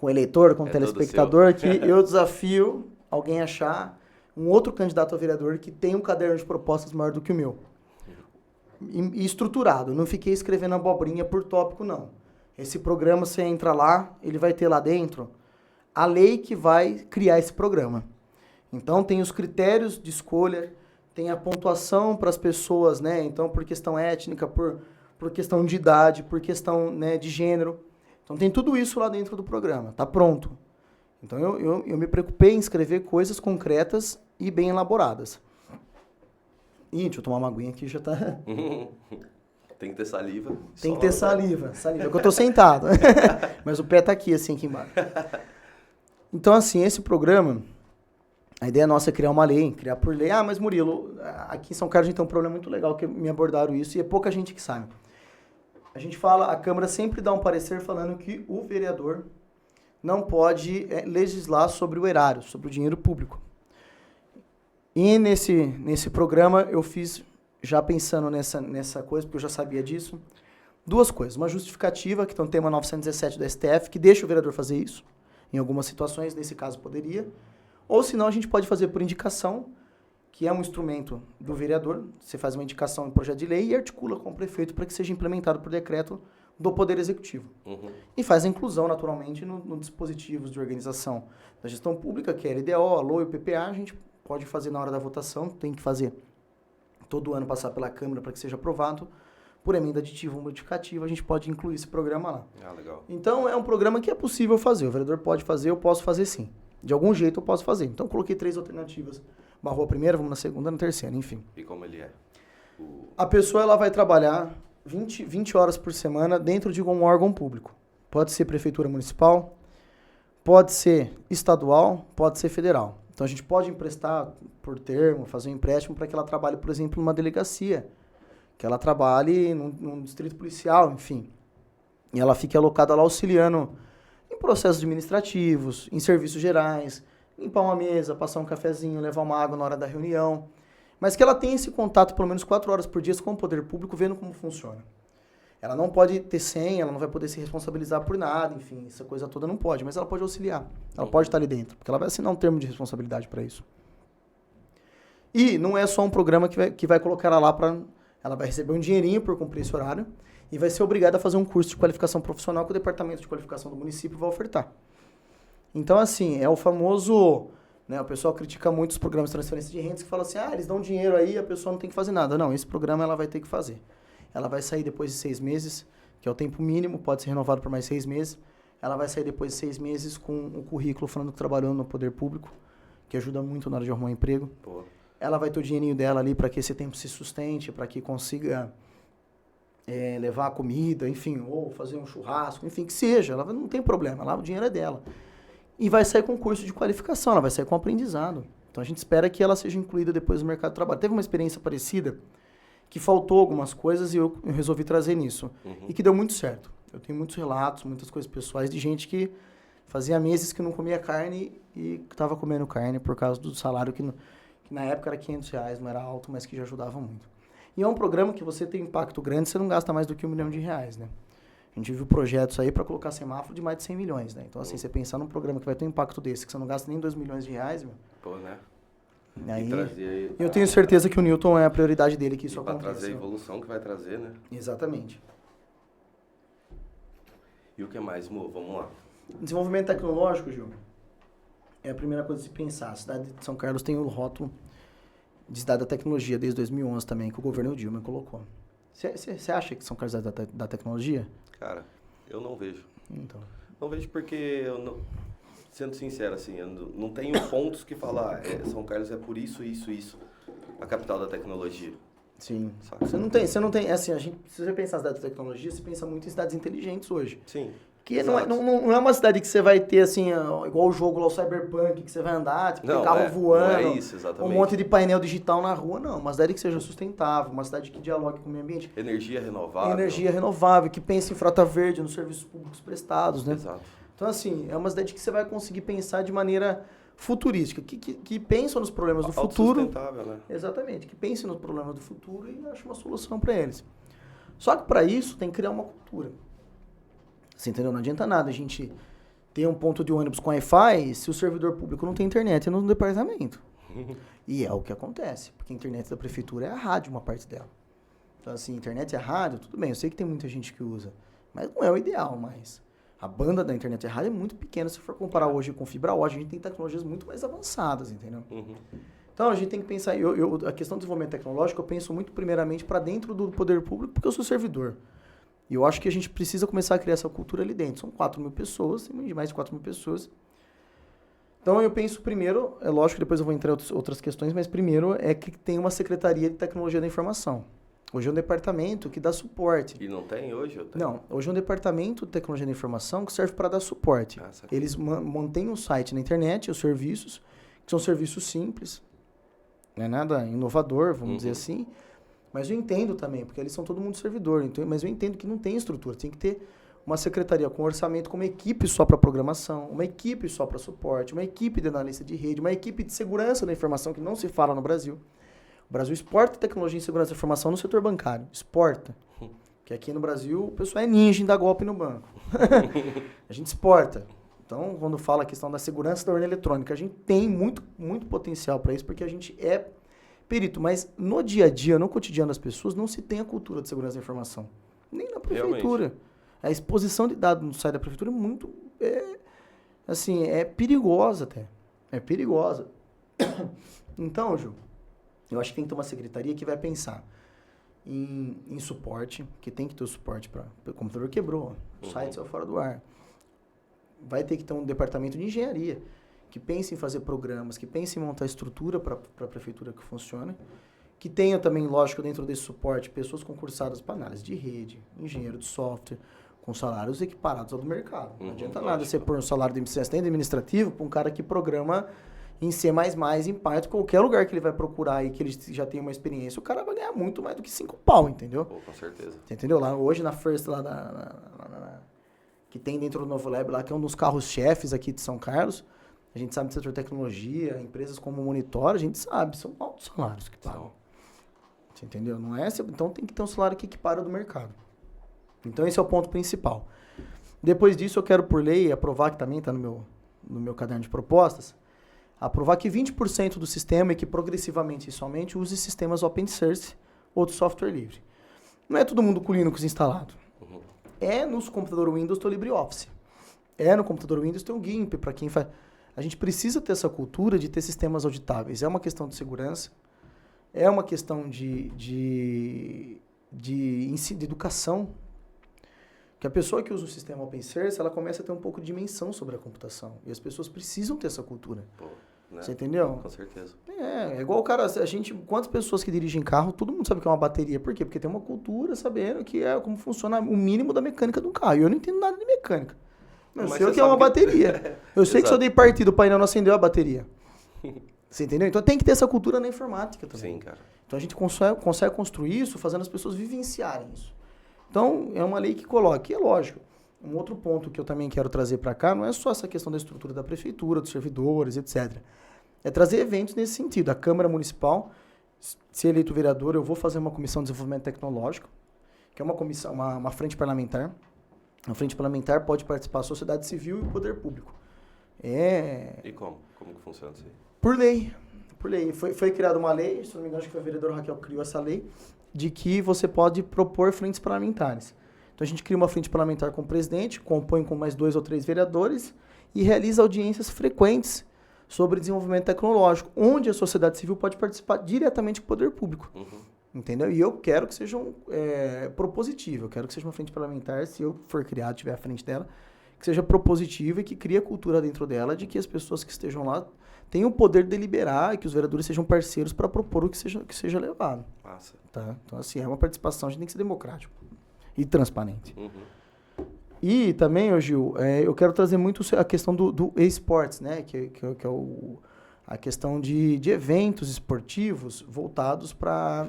o eleitor, com o telespectador, que eu desafio alguém a achar um outro candidato a vereador que tem um caderno de propostas maior do que o meu. E estruturado, não fiquei escrevendo abobrinha por tópico, não. Esse programa, você entra lá, ele vai ter lá dentro a lei que vai criar esse programa. Então, tem os critérios de escolha, tem a pontuação para as pessoas, né? Então, por questão étnica, por questão de idade, por questão, né, de gênero. Então, tem tudo isso lá dentro do programa. Tá pronto. Então, eu me preocupei em escrever coisas concretas e bem elaboradas. Ih, deixa eu tomar uma aguinha aqui, já tá... Tem que ter saliva. Tem que ter saliva, é que eu tô sentado. Mas o pé tá aqui, assim, aqui embaixo. Então, assim, esse programa, a ideia nossa é criar uma lei, criar por lei. Ah, mas Murilo, aqui em São Carlos a gente tem um problema muito legal, que me abordaram isso, e é pouca gente que sabe. A gente fala, a Câmara sempre dá um parecer falando que o vereador não pode legislar sobre o erário, sobre o dinheiro público. E nesse programa eu fiz, já pensando nessa coisa, porque eu já sabia disso, 2 coisas. Uma justificativa, que está no tema 917 do STF, que deixa o vereador fazer isso. Em algumas situações, nesse caso, poderia. Ou, senão, a gente pode fazer por indicação, que é um instrumento do vereador. Você faz uma indicação em projeto de lei e articula com o prefeito para que seja implementado por decreto do Poder Executivo. Uhum. E faz a inclusão, naturalmente, no dispositivos de organização da gestão pública, que é a LDO, a LOA e o PPA. A gente pode fazer na hora da votação, tem que fazer todo ano, passar pela Câmara para que seja aprovado. Por emenda aditiva ou modificativa, a gente pode incluir esse programa lá. Ah, legal. Então, é um programa que é possível fazer. O vereador pode fazer, eu posso fazer sim. De algum jeito eu posso fazer. Então, eu coloquei 3 alternativas. Barrou a primeira, vamos na segunda, na terceira, enfim. E como ele é? A pessoa ela vai trabalhar 20 horas por semana dentro de um órgão público. Pode ser prefeitura municipal, pode ser estadual, pode ser federal. Então, a gente pode emprestar por termo, fazer um empréstimo para que ela trabalhe, por exemplo, numa delegacia, que ela trabalhe num distrito policial, enfim. E ela fique alocada lá auxiliando em processos administrativos, em serviços gerais, limpar uma mesa, passar um cafezinho, levar uma água na hora da reunião. Mas que ela tenha esse contato pelo menos 4 horas por dia com o poder público, vendo como funciona. Ela não pode ter senha, ela não vai poder se responsabilizar por nada, enfim, essa coisa toda não pode, mas ela pode auxiliar. Ela pode estar ali dentro, porque ela vai assinar um termo de responsabilidade para isso. E não é só um programa que vai colocar ela lá para... Ela vai receber um dinheirinho por cumprir esse horário e vai ser obrigada a fazer um curso de qualificação profissional que o Departamento de Qualificação do município vai ofertar. Então, assim, é o famoso Né? O pessoal critica muito os programas de transferência de rendas que falam assim, eles dão dinheiro aí, a pessoa não tem que fazer nada. Não, esse programa ela vai ter que fazer. Ela vai sair depois de 6 meses, que é o tempo mínimo, pode ser renovado por mais 6 meses. Ela vai sair depois de 6 meses com um currículo falando que trabalhou no poder público, que ajuda muito na hora de arrumar um emprego. Pô. Ela vai ter o dinheirinho dela ali para que esse tempo se sustente, para que consiga levar a comida, enfim, ou fazer um churrasco, enfim, que seja. Ela não tem problema, lá o dinheiro é dela. E vai sair com curso de qualificação, ela vai sair com aprendizado. Então a gente espera que ela seja incluída depois no mercado de trabalho. Teve uma experiência parecida, que faltou algumas coisas e eu resolvi trazer nisso. E que deu muito certo. Eu tenho muitos relatos, muitas coisas pessoais de gente que fazia meses que não comia carne e estava comendo carne por causa do salário que na época era R$500, não era alto, mas que já ajudava muito. E é um programa que você tem impacto grande, você não gasta mais do que R$1 milhão, né? A gente viu projetos aí para colocar semáforo de mais de 100 milhões, né? Então, assim, você pensar num programa que vai ter um impacto desse, que você não gasta nem R$2 milhões, meu. Pô, né? Aí, trazer, eu tenho certeza que o Newton é a prioridade dele, que isso aconteça. Para trazer a evolução que vai trazer, né? Exatamente. E o que mais, Mo? Vamos lá. Desenvolvimento tecnológico, Gil, é a primeira coisa a se pensar. A cidade de São Carlos tem o rótulo de cidade da tecnologia desde 2011 também, que o governo Dilma colocou. Você acha que São Carlos é da tecnologia? Cara, eu não vejo. Então. Não vejo porque, eu não, sendo sincero, assim, eu não tenho pontos que falar, São Carlos é por isso, a capital da tecnologia. Sim. Saca? Você não tem, assim, se você pensar em cidade da tecnologia, você pensa muito em cidades inteligentes hoje. Sim. Que não é uma cidade que você vai ter, assim, igual o jogo lá, o Cyberpunk, que você vai andar, tipo, tem carro voando, não é isso, exatamente. um monte de painel digital na rua, não. Uma cidade que seja sustentável, uma cidade que dialogue com o meio ambiente. Energia renovável. Energia renovável, que pense em frota verde, nos serviços públicos prestados, né? Exato. Então, assim, é uma cidade que você vai conseguir pensar de maneira futurística, que pensa nos problemas do futuro. Autossustentável, né? Exatamente, que pense nos problemas do futuro e ache uma solução para eles. Só que para isso tem que criar uma cultura. Você entendeu? Não adianta nada a gente ter um ponto de ônibus com Wi-Fi se o servidor público não tem internet no departamento. E é o que acontece, porque a internet da prefeitura é a rádio, uma parte dela. Então, assim, internet e a rádio, tudo bem, eu sei que tem muita gente que usa, mas não é o ideal mais. A banda da internet e a rádio é muito pequena se for comparar hoje com fibra ótica, a gente tem tecnologias muito mais avançadas, entendeu? Então, a gente tem que pensar, a questão do desenvolvimento tecnológico, eu penso muito primeiramente para dentro do poder público, porque eu sou servidor. E eu acho que a gente precisa começar a criar essa cultura ali dentro. São 4.000 pessoas, tem mais de 4.000 pessoas. Então, eu penso primeiro, é lógico que depois eu vou entrar em outras questões, mas primeiro é que tem uma Secretaria de Tecnologia da Informação. Hoje é um departamento que dá suporte. E não tem hoje? Não, hoje é um departamento de Tecnologia da Informação que serve para dar suporte. Eles mantêm um site na internet, os serviços, que são serviços simples, não é nada inovador, vamos dizer assim. Mas eu entendo também, porque eles são todo mundo servidor, então, mas eu entendo que não tem estrutura, tem que ter uma secretaria com orçamento, com uma equipe só para programação, uma equipe só para suporte, uma equipe de analista de rede, uma equipe de segurança da informação que não se fala no Brasil. O Brasil exporta tecnologia e segurança da informação no setor bancário, exporta. Que aqui no Brasil o pessoal é ninja em dar golpe no banco. A gente exporta. Então, quando fala a questão da segurança da urna eletrônica, a gente tem muito, muito potencial para isso, porque a gente é perito, mas no dia a dia, no cotidiano das pessoas, não se tem a cultura de segurança da informação. Nem na prefeitura. Realmente. A exposição de dados no site da prefeitura é muito, é perigosa até. É perigosa. Então, Ju, eu acho que tem que ter uma secretaria que vai pensar em suporte, que tem que ter o suporte para o computador quebrou, o site saiu fora do ar. Vai ter que ter um departamento de engenharia que pense em fazer programas, que pense em montar estrutura para a prefeitura que funcione, que tenha também, lógico, dentro desse suporte, pessoas concursadas para análise de rede, engenheiro de software, com salários equiparados ao do mercado. Não adianta nada você pôr um salário de assistente administrativo para um cara que programa em C++, em Python, qualquer lugar que ele vai procurar aí, que ele já tem uma experiência, o cara vai ganhar muito mais do que 5 pau, entendeu? Pô, com certeza. Você entendeu? Lá, hoje na First, que tem dentro do Novo Lab, lá, que é um dos carros-chefes aqui de São Carlos, a gente sabe do setor de tecnologia, empresas como Monitor, a gente sabe, são altos salários que pagam. Você entendeu? Não é? Então tem que ter um salário que equipara do mercado. Então esse é o ponto principal. Depois disso eu quero por lei aprovar, que também está no meu caderno de propostas, aprovar que 20% do sistema e que progressivamente e somente use sistemas open source ou de software livre. Não é todo mundo com Linux instalado. É nos computadores Windows tem o LibreOffice. É no computador Windows tem o GIMP para quem faz. A gente precisa ter essa cultura de ter sistemas auditáveis. É uma questão de segurança, é uma questão de educação. Que a pessoa que usa o sistema open source, ela começa a ter um pouco de dimensão sobre a computação. E as pessoas precisam ter essa cultura. Pô, né? Você entendeu? Com certeza. É igual o cara, quantas pessoas que dirigem carro, todo mundo sabe o que é uma bateria. Por quê? Porque tem uma cultura sabendo que é como funciona o mínimo da mecânica de um carro. E eu não entendo nada de mecânica. Eu sei o que é uma bateria. Eu sei que se eu dei partida, o painel não acendeu a bateria. Você entendeu? Então tem que ter essa cultura na informática também. Sim, cara. Então a gente consegue construir isso fazendo as pessoas vivenciarem isso. Então é uma lei que coloca. E é lógico. Um outro ponto que eu também quero trazer para cá não é só essa questão da estrutura da prefeitura, dos servidores, etc. É trazer eventos nesse sentido. A Câmara Municipal, se eleito vereador, eu vou fazer uma comissão de desenvolvimento tecnológico, que é uma comissão, uma frente parlamentar. A frente parlamentar pode participar a sociedade civil e o poder público. E como? Como que funciona isso aí? Por lei. Por lei. Foi criada uma lei, se não me engano, acho que foi a vereadora Raquel que criou essa lei, de que você pode propor frentes parlamentares. Então a gente cria uma frente parlamentar com o presidente, compõe com mais 2 ou 3 vereadores e realiza audiências frequentes sobre desenvolvimento tecnológico, onde a sociedade civil pode participar diretamente com o poder público. Uhum. Entendeu? E eu quero que seja propositivo, eu quero que seja uma frente parlamentar, se eu for criado, tiver à frente dela, que seja propositiva e que crie a cultura dentro dela de que as pessoas que estejam lá tenham o poder de deliberar e que os vereadores sejam parceiros para propor o que seja levado. Massa. Tá? Então, assim, é uma participação, a gente tem que ser democrático e transparente. Uhum. E também, Gil, eu quero trazer muito a questão do esportes, né? Que é a questão de eventos esportivos voltados para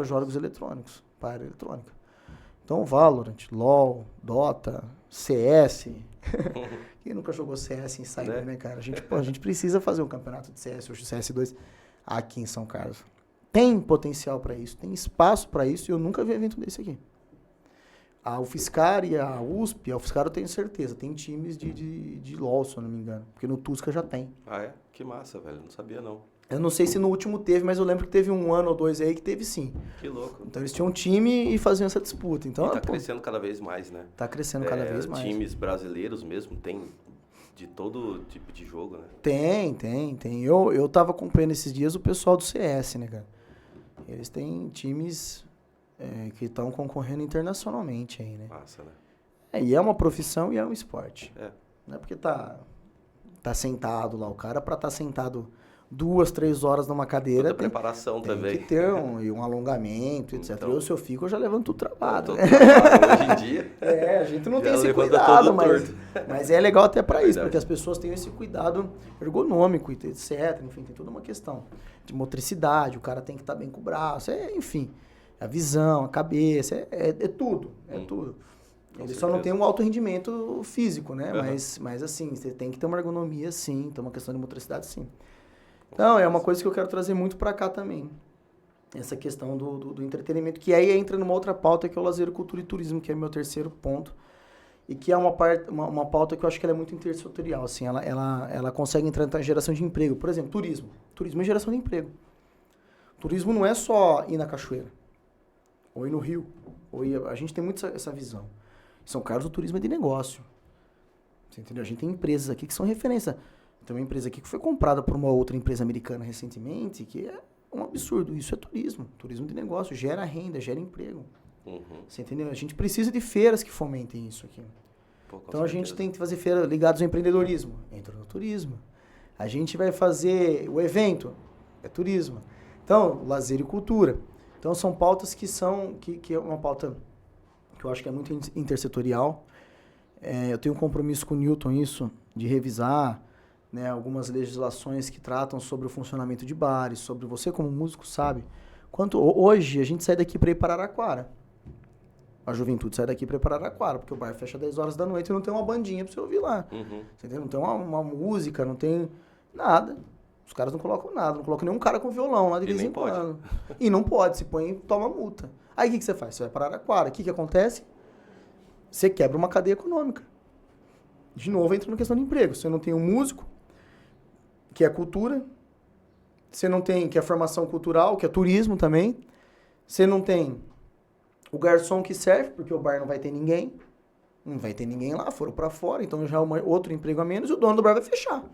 jogos eletrônicos, para a área eletrônica. Então, Valorant, LoL, Dota, CS. Quem nunca jogou CS em Cyber, né, cara? A gente precisa fazer um campeonato de CS, hoje CS2, aqui em São Carlos. Tem potencial para isso, tem espaço para isso, e eu nunca vi evento desse aqui. A UFSCar e a USP, a UFSCar eu tenho certeza, tem times de LoL, se eu não me engano, porque no Tusca já tem. Ah, é? Que massa, velho, não sabia não. Eu não sei se no último teve, mas eu lembro que teve 1 ano ou 2 aí que teve sim. Que louco. Então eles tinham um time e faziam essa disputa. Então, e tá crescendo cada vez mais, né? Tá crescendo cada vez mais. Times brasileiros mesmo, tem de todo tipo de jogo, né? Tem. Eu tava acompanhando esses dias o pessoal do CS, né, cara? Eles têm times que estão concorrendo internacionalmente aí, né? Massa, né? E é uma profissão e é um esporte. Não é porque tá sentado lá, o cara pra estar sentado 2, 3 horas numa cadeira. Toda preparação também. Tem que ter um alongamento, etc. Então, Se eu fico, eu já levanto tudo travado. Hoje em dia. A gente não tem esse cuidado, mas é legal até pra isso, porque as pessoas têm esse cuidado ergonômico, etc. Enfim, tem toda uma questão de motricidade, o cara tem que estar bem com o braço, enfim, a visão, a cabeça, é tudo, tudo. Ele só não tem um alto rendimento físico, né? Uhum. Mas assim, você tem que ter uma ergonomia, sim, tem uma questão de motricidade, sim. Então, é uma coisa que eu quero trazer muito pra cá também. Essa questão do entretenimento, que aí entra numa outra pauta, que é o lazer, cultura e turismo, que é meu terceiro ponto. E que é uma pauta que eu acho que ela é muito intersetorial, assim, ela consegue entrar na geração de emprego. Por exemplo, turismo. Turismo é geração de emprego. Turismo não é só ir na cachoeira, ou ir no rio. A gente tem muito essa visão. Em São Carlos, o turismo é de negócio. Você entendeu? A gente tem empresas aqui que são referência. Tem uma empresa aqui que foi comprada por uma outra empresa americana recentemente, que é um absurdo. Isso é turismo. Turismo de negócio. Gera renda, gera emprego. Uhum. Você entendeu? A gente precisa de feiras que fomentem isso aqui. Então a gente tem que fazer feiras ligadas ao empreendedorismo. Entra no turismo. A gente vai fazer o evento. É turismo. Então, lazer e cultura. Então são pautas que é uma pauta que eu acho que é muito intersetorial. Eu tenho um compromisso com o Newton isso, de revisar, né, algumas legislações que tratam sobre o funcionamento de bares, sobre você como músico sabe. Hoje a gente sai daqui para ir para Araraquara. A juventude sai daqui para ir para Araraquara, porque o bar fecha 10 horas da noite e não tem uma bandinha para você ouvir lá. Uhum. Você entendeu? Não tem uma música, não tem nada. Os caras não colocam nada, não colocam nenhum cara com violão lá de vez em quando. E não pode, se põe e toma multa. Aí o que você faz? Você vai para Araraquara. O que acontece? Você quebra uma cadeia econômica. De novo, entra na questão de emprego. Você não tem um músico, que é cultura. Você não tem, que é formação cultural, que é turismo também. Você não tem o garçom que serve, porque o bar não vai ter ninguém. Não vai ter ninguém lá, foram para fora. Então já é outro emprego a menos e o dono do bar vai fechar.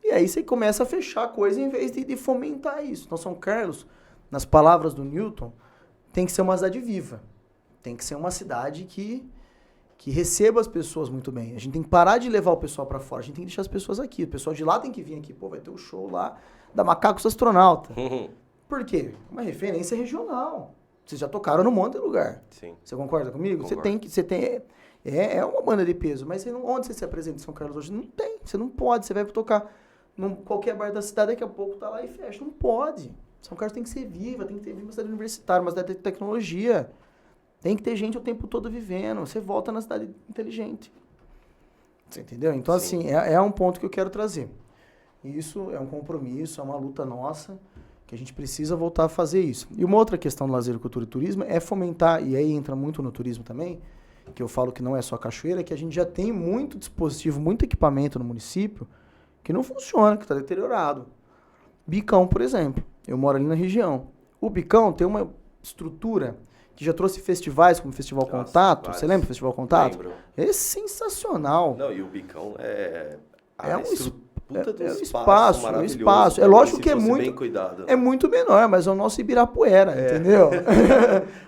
E aí você começa a fechar a coisa em vez de fomentar isso. Então, São Carlos, nas palavras do Newton, tem que ser uma cidade viva. Tem que ser uma cidade que receba as pessoas muito bem. A gente tem que parar de levar o pessoal para fora. A gente tem que deixar as pessoas aqui. O pessoal de lá tem que vir aqui. Pô, vai ter o show lá da Macacos Astronauta. Por quê? Uma referência regional. Vocês já tocaram num monte de lugar. Sim. Você concorda comigo? Concordo. É uma banda de peso, mas onde você se apresenta em São Carlos hoje? Não tem. Você não pode. Você vai tocar em qualquer bar da cidade, daqui a pouco tá lá e fecha. Não pode. São Carlos tem que ser viva, tem que ter uma cidade universitária, uma cidade de tecnologia. Tem que ter gente o tempo todo vivendo. Você volta na cidade inteligente. Você entendeu? Então, Sim. assim, é um ponto que eu quero trazer. Isso é um compromisso, é uma luta nossa, que a gente precisa voltar a fazer isso. E uma outra questão do lazer, cultura e turismo é fomentar, e aí entra muito no turismo também, que eu falo que não é só cachoeira, que a gente já tem muito dispositivo, muito equipamento no município que não funciona, que está deteriorado. Bicão, por exemplo. Eu moro ali na região. O Bicão tem uma estrutura que já trouxe festivais, como o Festival Contato. Vários. Você lembra do Festival Contato? Lembro. É sensacional. Não, e o Bicão é É um puta do espaço, maravilhoso. um espaço. É lógico Se que é fosse muito, bem cuidado. é muito menor, mas é o nosso Ibirapuera, entendeu?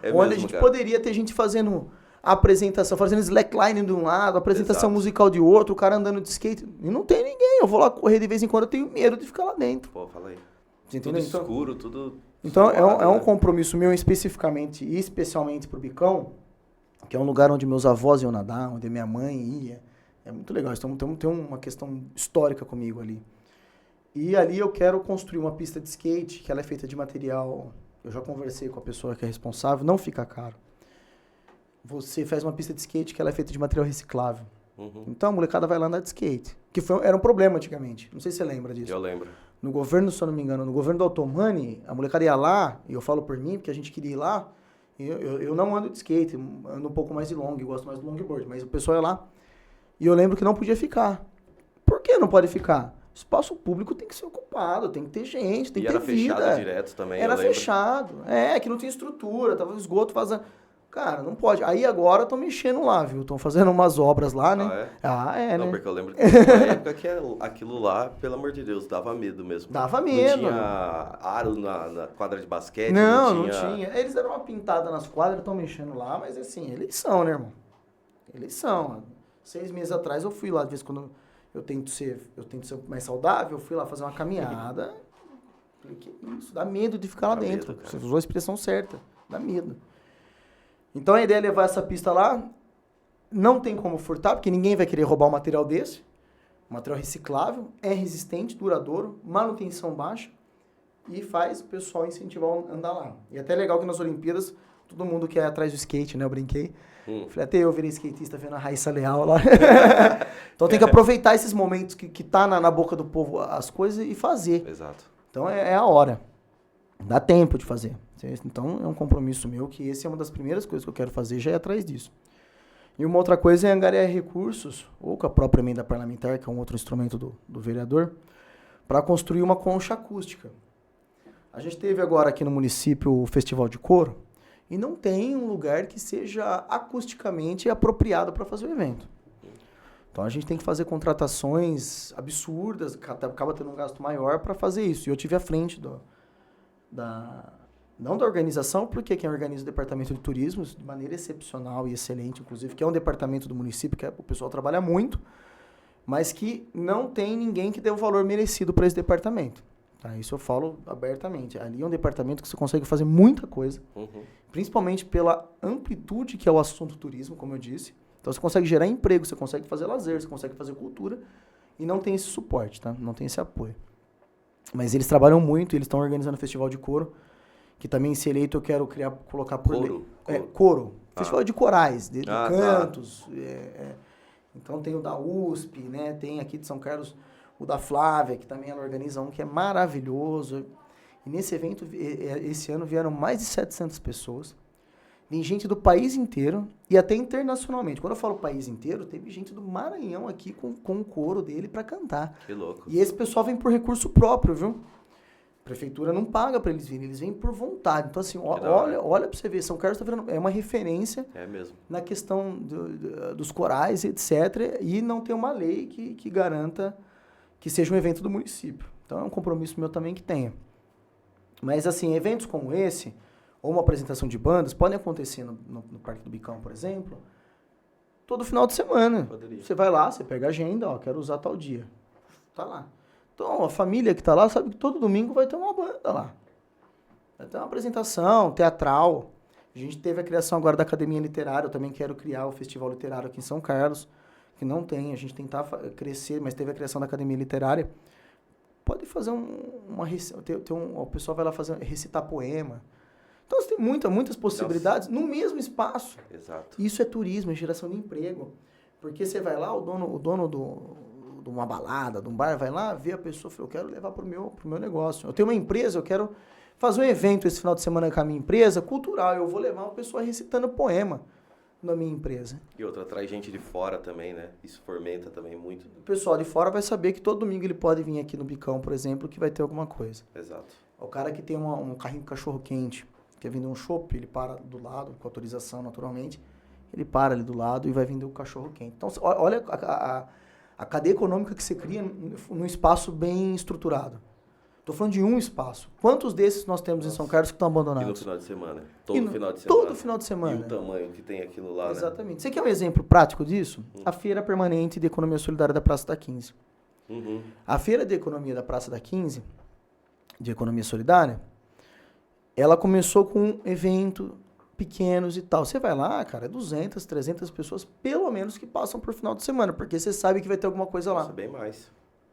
É Onde mesmo, a gente cara. poderia ter gente fazendo apresentação, fazendo slackline de um lado, apresentação Exato. musical de outro, o cara andando de skate. E não tem ninguém. Eu vou lá correr de vez em quando, eu tenho medo de ficar lá dentro. Pô, fala aí. Você Tudo entendeu? escuro, tudo... Então, suado, é um né? compromisso meu especificamente e especialmente pro Bicão, que é um lugar onde meus avós iam nadar, onde minha mãe ia. É muito legal. Então, tem uma questão histórica comigo ali. E ali eu quero construir uma pista de skate, que ela é feita de material... Eu já conversei com a pessoa que é responsável, não fica caro. Você faz uma pista de skate que ela é feita de material reciclável. Uhum. Então a molecada vai lá andar de skate. Que era um problema antigamente. Não sei se você lembra disso. Eu lembro. No governo, se eu não me engano, no governo do Ottomani, a molecada ia lá, e eu falo por mim, porque a gente queria ir lá, eu não ando de skate, ando um pouco mais de long, eu gosto mais do longboard, mas o pessoal ia lá, e eu lembro que não podia ficar. Por que não pode ficar? Espaço público tem que ser ocupado, tem que ter gente, tem E que ter era vida. fechado direto também, Era eu lembro. fechado. Que não tinha estrutura, tava o esgoto vazando. Cara, não pode. Aí agora estão mexendo lá, viu? Estão fazendo umas obras lá, né? Não, né? porque eu lembro que teve uma época que aquilo lá, pelo amor de Deus, dava medo mesmo. Dava medo. Não tinha aro na quadra de basquete, Não tinha. Eles deram uma pintada nas quadras, estão mexendo lá, mas assim, eleição, né, irmão? Eleição. 6 meses atrás eu fui lá, de vez em quando eu tento ser mais saudável, eu fui lá fazer uma caminhada. Falei, que isso? Dá medo de ficar lá Dá dentro. medo, Você cara. usou a expressão certa. Dá medo. Então a ideia é levar essa pista lá. Não tem como furtar, porque ninguém vai querer roubar um material desse. Um material reciclável, é resistente, duradouro, manutenção baixa e faz o pessoal incentivar a andar lá. E até é legal que nas Olimpíadas todo mundo quer ir atrás do skate, né? Eu brinquei. Falei, até eu virei skatista vendo a Raíssa Leal lá. Então tem que aproveitar esses momentos que tá na boca do povo as coisas e fazer. Exato. Então é a hora. Dá tempo de fazer. Então é um compromisso meu que essa é uma das primeiras coisas que eu quero fazer, já é atrás disso. E uma outra coisa é angariar recursos, ou com a própria emenda parlamentar, que é um outro instrumento do vereador, para construir uma concha acústica. A gente teve agora aqui no município o Festival de Coro, e não tem um lugar que seja acusticamente apropriado para fazer o evento. Então a gente tem que fazer contratações absurdas, acaba tendo um gasto maior para fazer isso. E eu tive à frente não da organização, porque quem organiza o departamento de turismo, de maneira excepcional e excelente, inclusive, que é um departamento do município, que o pessoal trabalha muito, mas que não tem ninguém que dê o valor merecido para esse departamento. Tá? Isso eu falo abertamente. Ali é um departamento que você consegue fazer muita coisa, principalmente pela amplitude que é o assunto turismo, como eu disse. Então você consegue gerar emprego, você consegue fazer lazer, você consegue fazer cultura, e não tem esse suporte, tá? Não tem esse apoio. Mas eles trabalham muito, eles estão organizando o Festival de Coro, que também, se eleito, eu quero colocar por Coro? lei. Coro. Festival de corais, de Ah, cantos. Então tem o da USP, né? Tem aqui de São Carlos o da Flávia, que também ela organiza um que é maravilhoso. E nesse evento, esse ano, vieram mais de 700 pessoas. Vem gente do país inteiro e até internacionalmente. Quando eu falo país inteiro, teve gente do Maranhão aqui com o coro dele para cantar. Que louco. E esse pessoal vem por recurso próprio, viu? A prefeitura não paga para eles virem, eles vêm por vontade. Então, assim, olha para você ver, São Carlos é uma referência mesmo. na questão dos corais, etc. E não tem uma lei que garanta que seja um evento do município. Então é um compromisso meu também que tenha. Mas assim, eventos como esse, ou uma apresentação de bandas, podem acontecer no Parque do Bicão, por exemplo, todo final de semana. Poderia. Você vai lá, você pega a agenda, ó, quero usar tal dia. Tá lá. Então a família que tá lá sabe que todo domingo vai ter uma banda lá. Vai ter uma apresentação teatral. A gente teve a criação agora da Academia Literária, eu também quero criar o Festival Literário aqui em São Carlos, que não tem, a gente tentar crescer, mas teve a criação da Academia Literária. Pode fazer o pessoal vai lá recitar poema. Então você tem muitas possibilidades no mesmo espaço. Exato. Isso é turismo, é geração de emprego. Porque você vai lá, o dono de uma balada, de um bar, vai lá, vê a pessoa, fala, eu quero levar pro meu negócio. Eu tenho uma empresa, eu quero fazer um evento esse final de semana com a minha empresa, cultural, eu vou levar uma pessoa recitando poema na minha empresa. E outra, traz gente de fora também, né? Isso fomenta também muito. O pessoal de fora vai saber que todo domingo ele pode vir aqui no Bicão, por exemplo, que vai ter alguma coisa. Exato. O cara que tem um carrinho de cachorro-quente, quer vender um chopp, ele para do lado, com autorização naturalmente, ele para ali do lado e vai vender o cachorro-quente. Então, olha a cadeia econômica que você cria num espaço bem estruturado. Estou falando de um espaço. Quantos desses nós temos em São Carlos que estão abandonados? E no final de semana? Final de semana. E o tamanho que tem aquilo lá, Exatamente. Né? Você quer um exemplo prático disso? A Feira Permanente de Economia Solidária da Praça da 15. Uhum. A Feira de Economia da Praça da 15, de Economia Solidária, ela começou com eventos pequenos e tal. Você vai lá, cara, é 200, 300 pessoas, pelo menos, que passam por final de semana, porque você sabe que vai ter alguma coisa lá. Nossa, bem mais.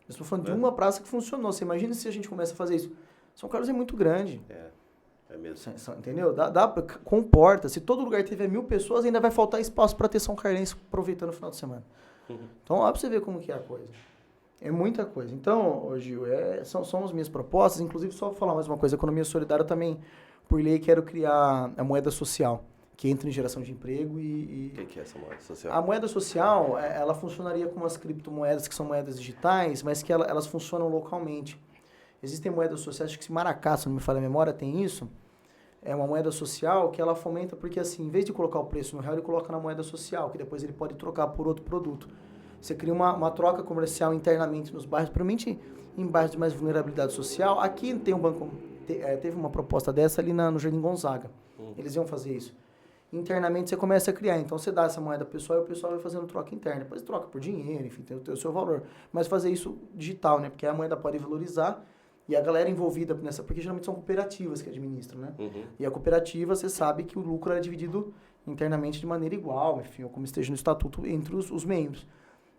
Eu estou falando de uma praça que funcionou. Você imagina se a gente começa a fazer isso. São Carlos é muito grande. É mesmo. Entendeu? Comporta. Se todo lugar tiver 1.000 pessoas, ainda vai faltar espaço para ter São Carlense aproveitando o final de semana. Uhum. Então, olha para você ver como que é a coisa. É muita coisa. Então, Gil, são as minhas propostas. Inclusive, só falar mais uma coisa. A economia solidária também, por lei, quero criar a moeda social, que entra em geração de emprego e... O que é essa moeda social? A moeda social, ela funcionaria como as criptomoedas, que são moedas digitais, mas que elas funcionam localmente. Existem moedas sociais, acho que se Maracá, se não me falha a memória, tem isso. É uma moeda social que ela fomenta, porque assim, em vez de colocar o preço no real, ele coloca na moeda social, que depois ele pode trocar por outro produto. Você cria uma troca comercial internamente nos bairros, principalmente em bairros de mais vulnerabilidade social. Aqui tem um banco, teve uma proposta dessa ali no Jardim Gonzaga. Eles iam fazer isso. Internamente você começa a criar. Então você dá essa moeda pessoal e o pessoal vai fazendo troca interna. Depois troca por dinheiro, enfim, tem o seu valor. Mas fazer isso digital, né? Porque a moeda pode valorizar e a galera envolvida nessa... Porque geralmente são cooperativas que administram, né? Uhum. E a cooperativa, você sabe que o lucro é dividido internamente de maneira igual, enfim, ou como esteja no estatuto entre os membros.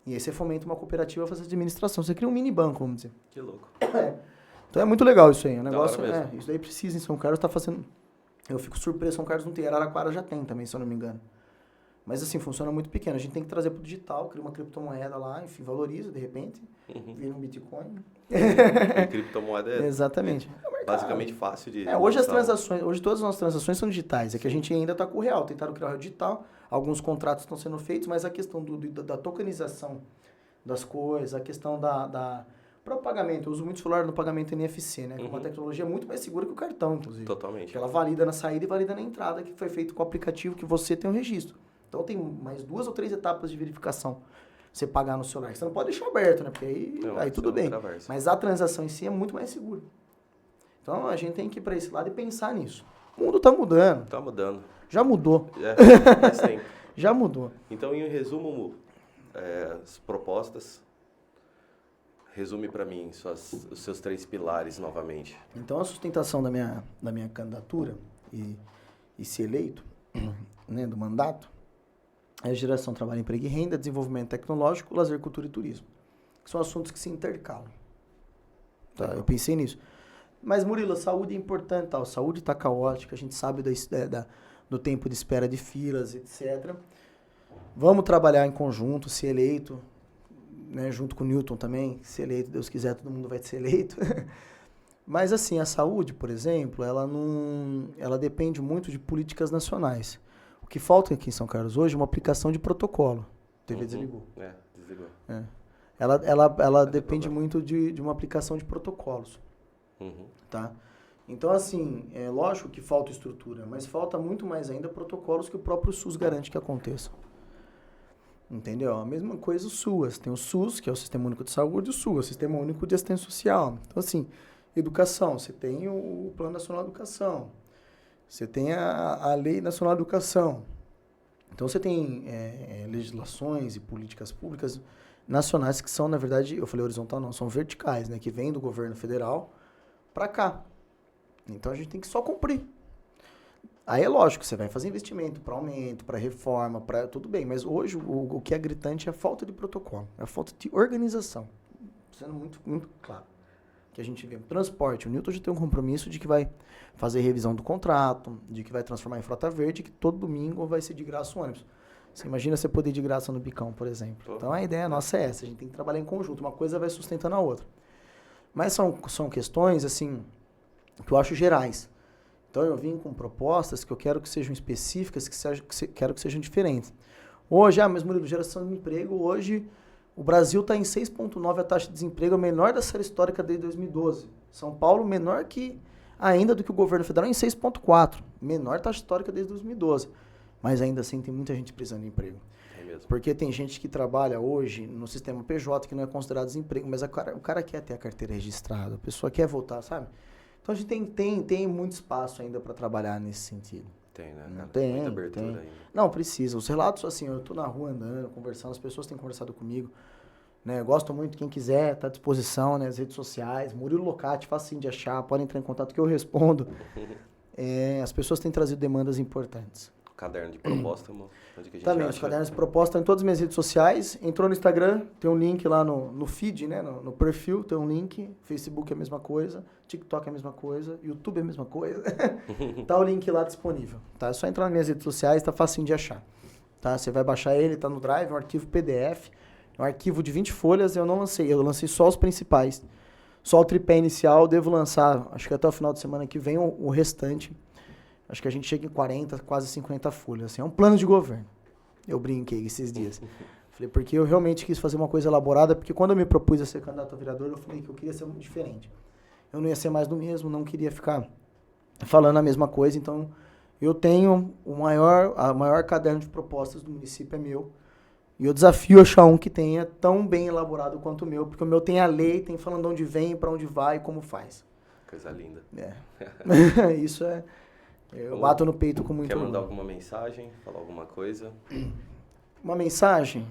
E aí você fomenta uma cooperativa a fazer administração. Você cria um mini banco, vamos dizer. Que louco. Então é muito legal isso aí. O negócio Da hora mesmo. isso daí precisa em São Carlos, tá fazendo... Eu fico surpreso, São Carlos não tem, Araraquara já tem também, se eu não me engano. Mas assim, funciona muito pequeno. A gente tem que trazer pro digital, cria uma criptomoeda lá, enfim, valoriza de repente, vira um Bitcoin. E criptomoeda é Exatamente. basicamente fácil de... Hoje todas as nossas transações são digitais. É que a gente ainda está com o real. Tentaram criar o real digital, alguns contratos estão sendo feitos, mas a questão da tokenização das coisas, a questão para o pagamento, eu uso muito celular no pagamento NFC, né? Que é uma tecnologia muito mais segura que o cartão, inclusive. Totalmente. Porque ela valida na saída e valida na entrada, que foi feito com o aplicativo que você tem o registro. Então tem mais 2 ou 3 etapas de verificação. Você pagar no celular. Você não pode deixar aberto, né? Porque aí tudo bem. Mas a transação em si é muito mais segura. Então a gente tem que ir para esse lado e pensar nisso. O mundo está mudando. Tá mudando. Já mudou. Faz tempo. Já mudou. Então, em resumo, as propostas... Resume para mim os seus 3 pilares novamente. Então, a sustentação da minha candidatura e ser eleito, né, do mandato, é geração, trabalho, emprego e renda, desenvolvimento tecnológico, lazer, cultura e turismo. Que são assuntos que se intercalam. Tá? Eu pensei nisso. Mas, Murilo, a saúde é importante. Tá? A saúde está caótica, a gente sabe do tempo de espera de filas, etc. Vamos trabalhar em conjunto, ser eleito, né, junto com o Newton também, se eleito, Deus quiser, todo mundo vai ser eleito. Mas assim, a saúde, por exemplo, ela depende muito de políticas nacionais. O que falta aqui em São Carlos hoje é uma aplicação de protocolo. A TV desligou. Desligou. Ela depende muito de uma aplicação de protocolos. Tá? Então, assim, é lógico que falta estrutura, mas falta muito mais ainda protocolos que o próprio SUS garante que aconteçam. Entendeu? A mesma coisa o SUAS. Tem o SUS, que é o Sistema Único de Saúde, e o SUAS, o Sistema Único de Assistência Social. Então, assim, educação, você tem o Plano Nacional de Educação, você tem a Lei Nacional de Educação. Então, você tem legislações e políticas públicas nacionais que são, na verdade, eu falei horizontal não, são verticais, né? Que vêm do governo federal para cá. Então, a gente tem que só cumprir. Aí é lógico, você vai fazer investimento para aumento, para reforma, para tudo bem, mas hoje o que é gritante é a falta de protocolo, é a falta de organização. Sendo muito, muito claro. Que a gente vê no transporte, o Newton já tem um compromisso de que vai fazer revisão do contrato, de que vai transformar em frota verde, que todo domingo vai ser de graça o ônibus. Você imagina você poder ir de graça no Bicão, por exemplo. Então a ideia nossa é essa, a gente tem que trabalhar em conjunto, uma coisa vai sustentando a outra. Mas são questões, assim, que eu acho gerais. Então eu vim com propostas que eu quero que sejam específicas, quero que sejam diferentes. Hoje, mas Murilo, geração de emprego, hoje o Brasil está em 6,9, a taxa de desemprego é a menor da série histórica desde 2012. São Paulo menor ainda do que o governo federal em 6,4, menor taxa histórica desde 2012. Mas ainda assim tem muita gente precisando de emprego. É mesmo. Porque tem gente que trabalha hoje no sistema PJ que não é considerado desemprego, mas o cara quer ter a carteira registrada, a pessoa quer voltar, sabe? Então a gente tem muito espaço ainda para trabalhar nesse sentido. Tem, né? Não Cara? tem, Muita abertura tem. ainda. Não, precisa. Os relatos, assim, eu tô na rua andando, conversando, as pessoas têm conversado comigo, né? Eu gosto muito, quem quiser, tá à disposição, né? As redes sociais, Murilo Locati, facinho de achar, podem entrar em contato que eu respondo. As pessoas têm trazido demandas importantes. Caderno de proposta, amor. Onde que a gente Também, acha? os cadernos de proposta estão em todas as minhas redes sociais. Entrou no Instagram, tem um link lá no feed, né? No perfil, tem um link. Facebook é a mesma coisa. TikTok é a mesma coisa. YouTube é a mesma coisa. Tá o link lá disponível. Tá? É só entrar nas minhas redes sociais, tá facinho de achar. Tá? Você vai baixar ele, tá no Drive, é um arquivo PDF. É um arquivo de 20 folhas, eu não lancei. Eu lancei só os principais. Só o tripé inicial, devo lançar, acho que até o final de semana que vem, o restante. Acho que a gente chega em 40, quase 50 folhas. Assim, é um plano de governo. Eu brinquei esses dias. Falei, porque eu realmente quis fazer uma coisa elaborada, porque quando eu me propus a ser candidato a vereador, eu falei que eu queria ser muito diferente. Eu não ia ser mais do mesmo, não queria ficar falando a mesma coisa. Então, eu tenho a maior caderno de propostas do município é meu. E eu desafio achar um que tenha tão bem elaborado quanto o meu, porque o meu tem a lei, tem falando de onde vem, para onde vai e como faz. Coisa linda. Isso é... Eu bato no peito com muito Quer mandar orgulho. alguma mensagem? Falar alguma coisa? Uma mensagem?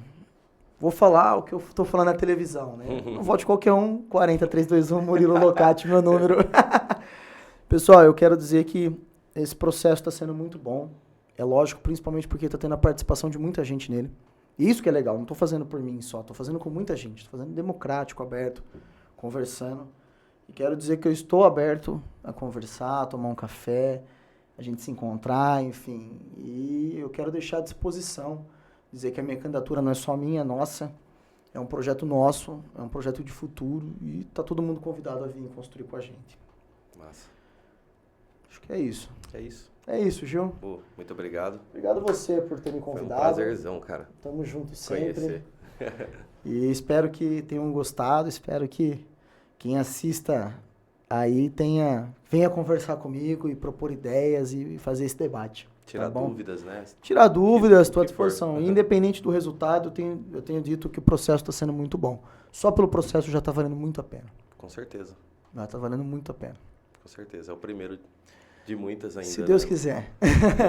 Vou falar o que eu tô falando na televisão, né? Não vote qualquer um, 40321, Murilo Locati, meu número. Pessoal, eu quero dizer que esse processo está sendo muito bom. É lógico, principalmente porque está tendo a participação de muita gente nele. E isso que é legal, não estou fazendo por mim só, estou fazendo com muita gente. Estou fazendo democrático, aberto, conversando. E quero dizer que eu estou aberto a conversar, a tomar um café, a gente se encontrar, enfim. E eu quero deixar à disposição, dizer que a minha candidatura não é só minha, é nossa. É um projeto nosso, é um projeto de futuro e está todo mundo convidado a vir construir com a gente. Massa. Acho que é isso. É isso. É isso, Gil. Pô, muito obrigado. Obrigado você por ter me Foi um convidado. prazerzão, cara. Tamo junto sempre. Conhecer. E espero que tenham gostado, espero que quem assista aí venha conversar comigo e propor ideias e fazer esse debate. Tirar tá bom? dúvidas, né? Tirar dúvidas, estou à que for. disposição. Independente do resultado, eu tenho dito que o processo está sendo muito bom. Só pelo processo já está valendo muito a pena. Com certeza. Já está valendo muito a pena. Com certeza. É o primeiro de muitas ainda. Se Deus né? quiser.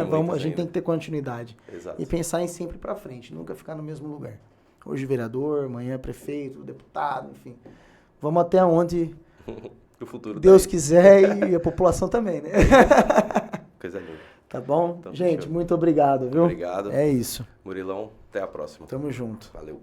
Muitas A gente ainda. tem que ter continuidade. Exato. E pensar em sempre para frente, nunca ficar no mesmo lugar. Hoje vereador, amanhã prefeito, deputado, enfim. Vamos até onde Pro futuro Deus daí. quiser e a população também, né? Coisa linda. Tá bom? Então, gente, fechou. muito obrigado, viu? Obrigado. É isso. Murilão, até a próxima. Tamo junto. Valeu.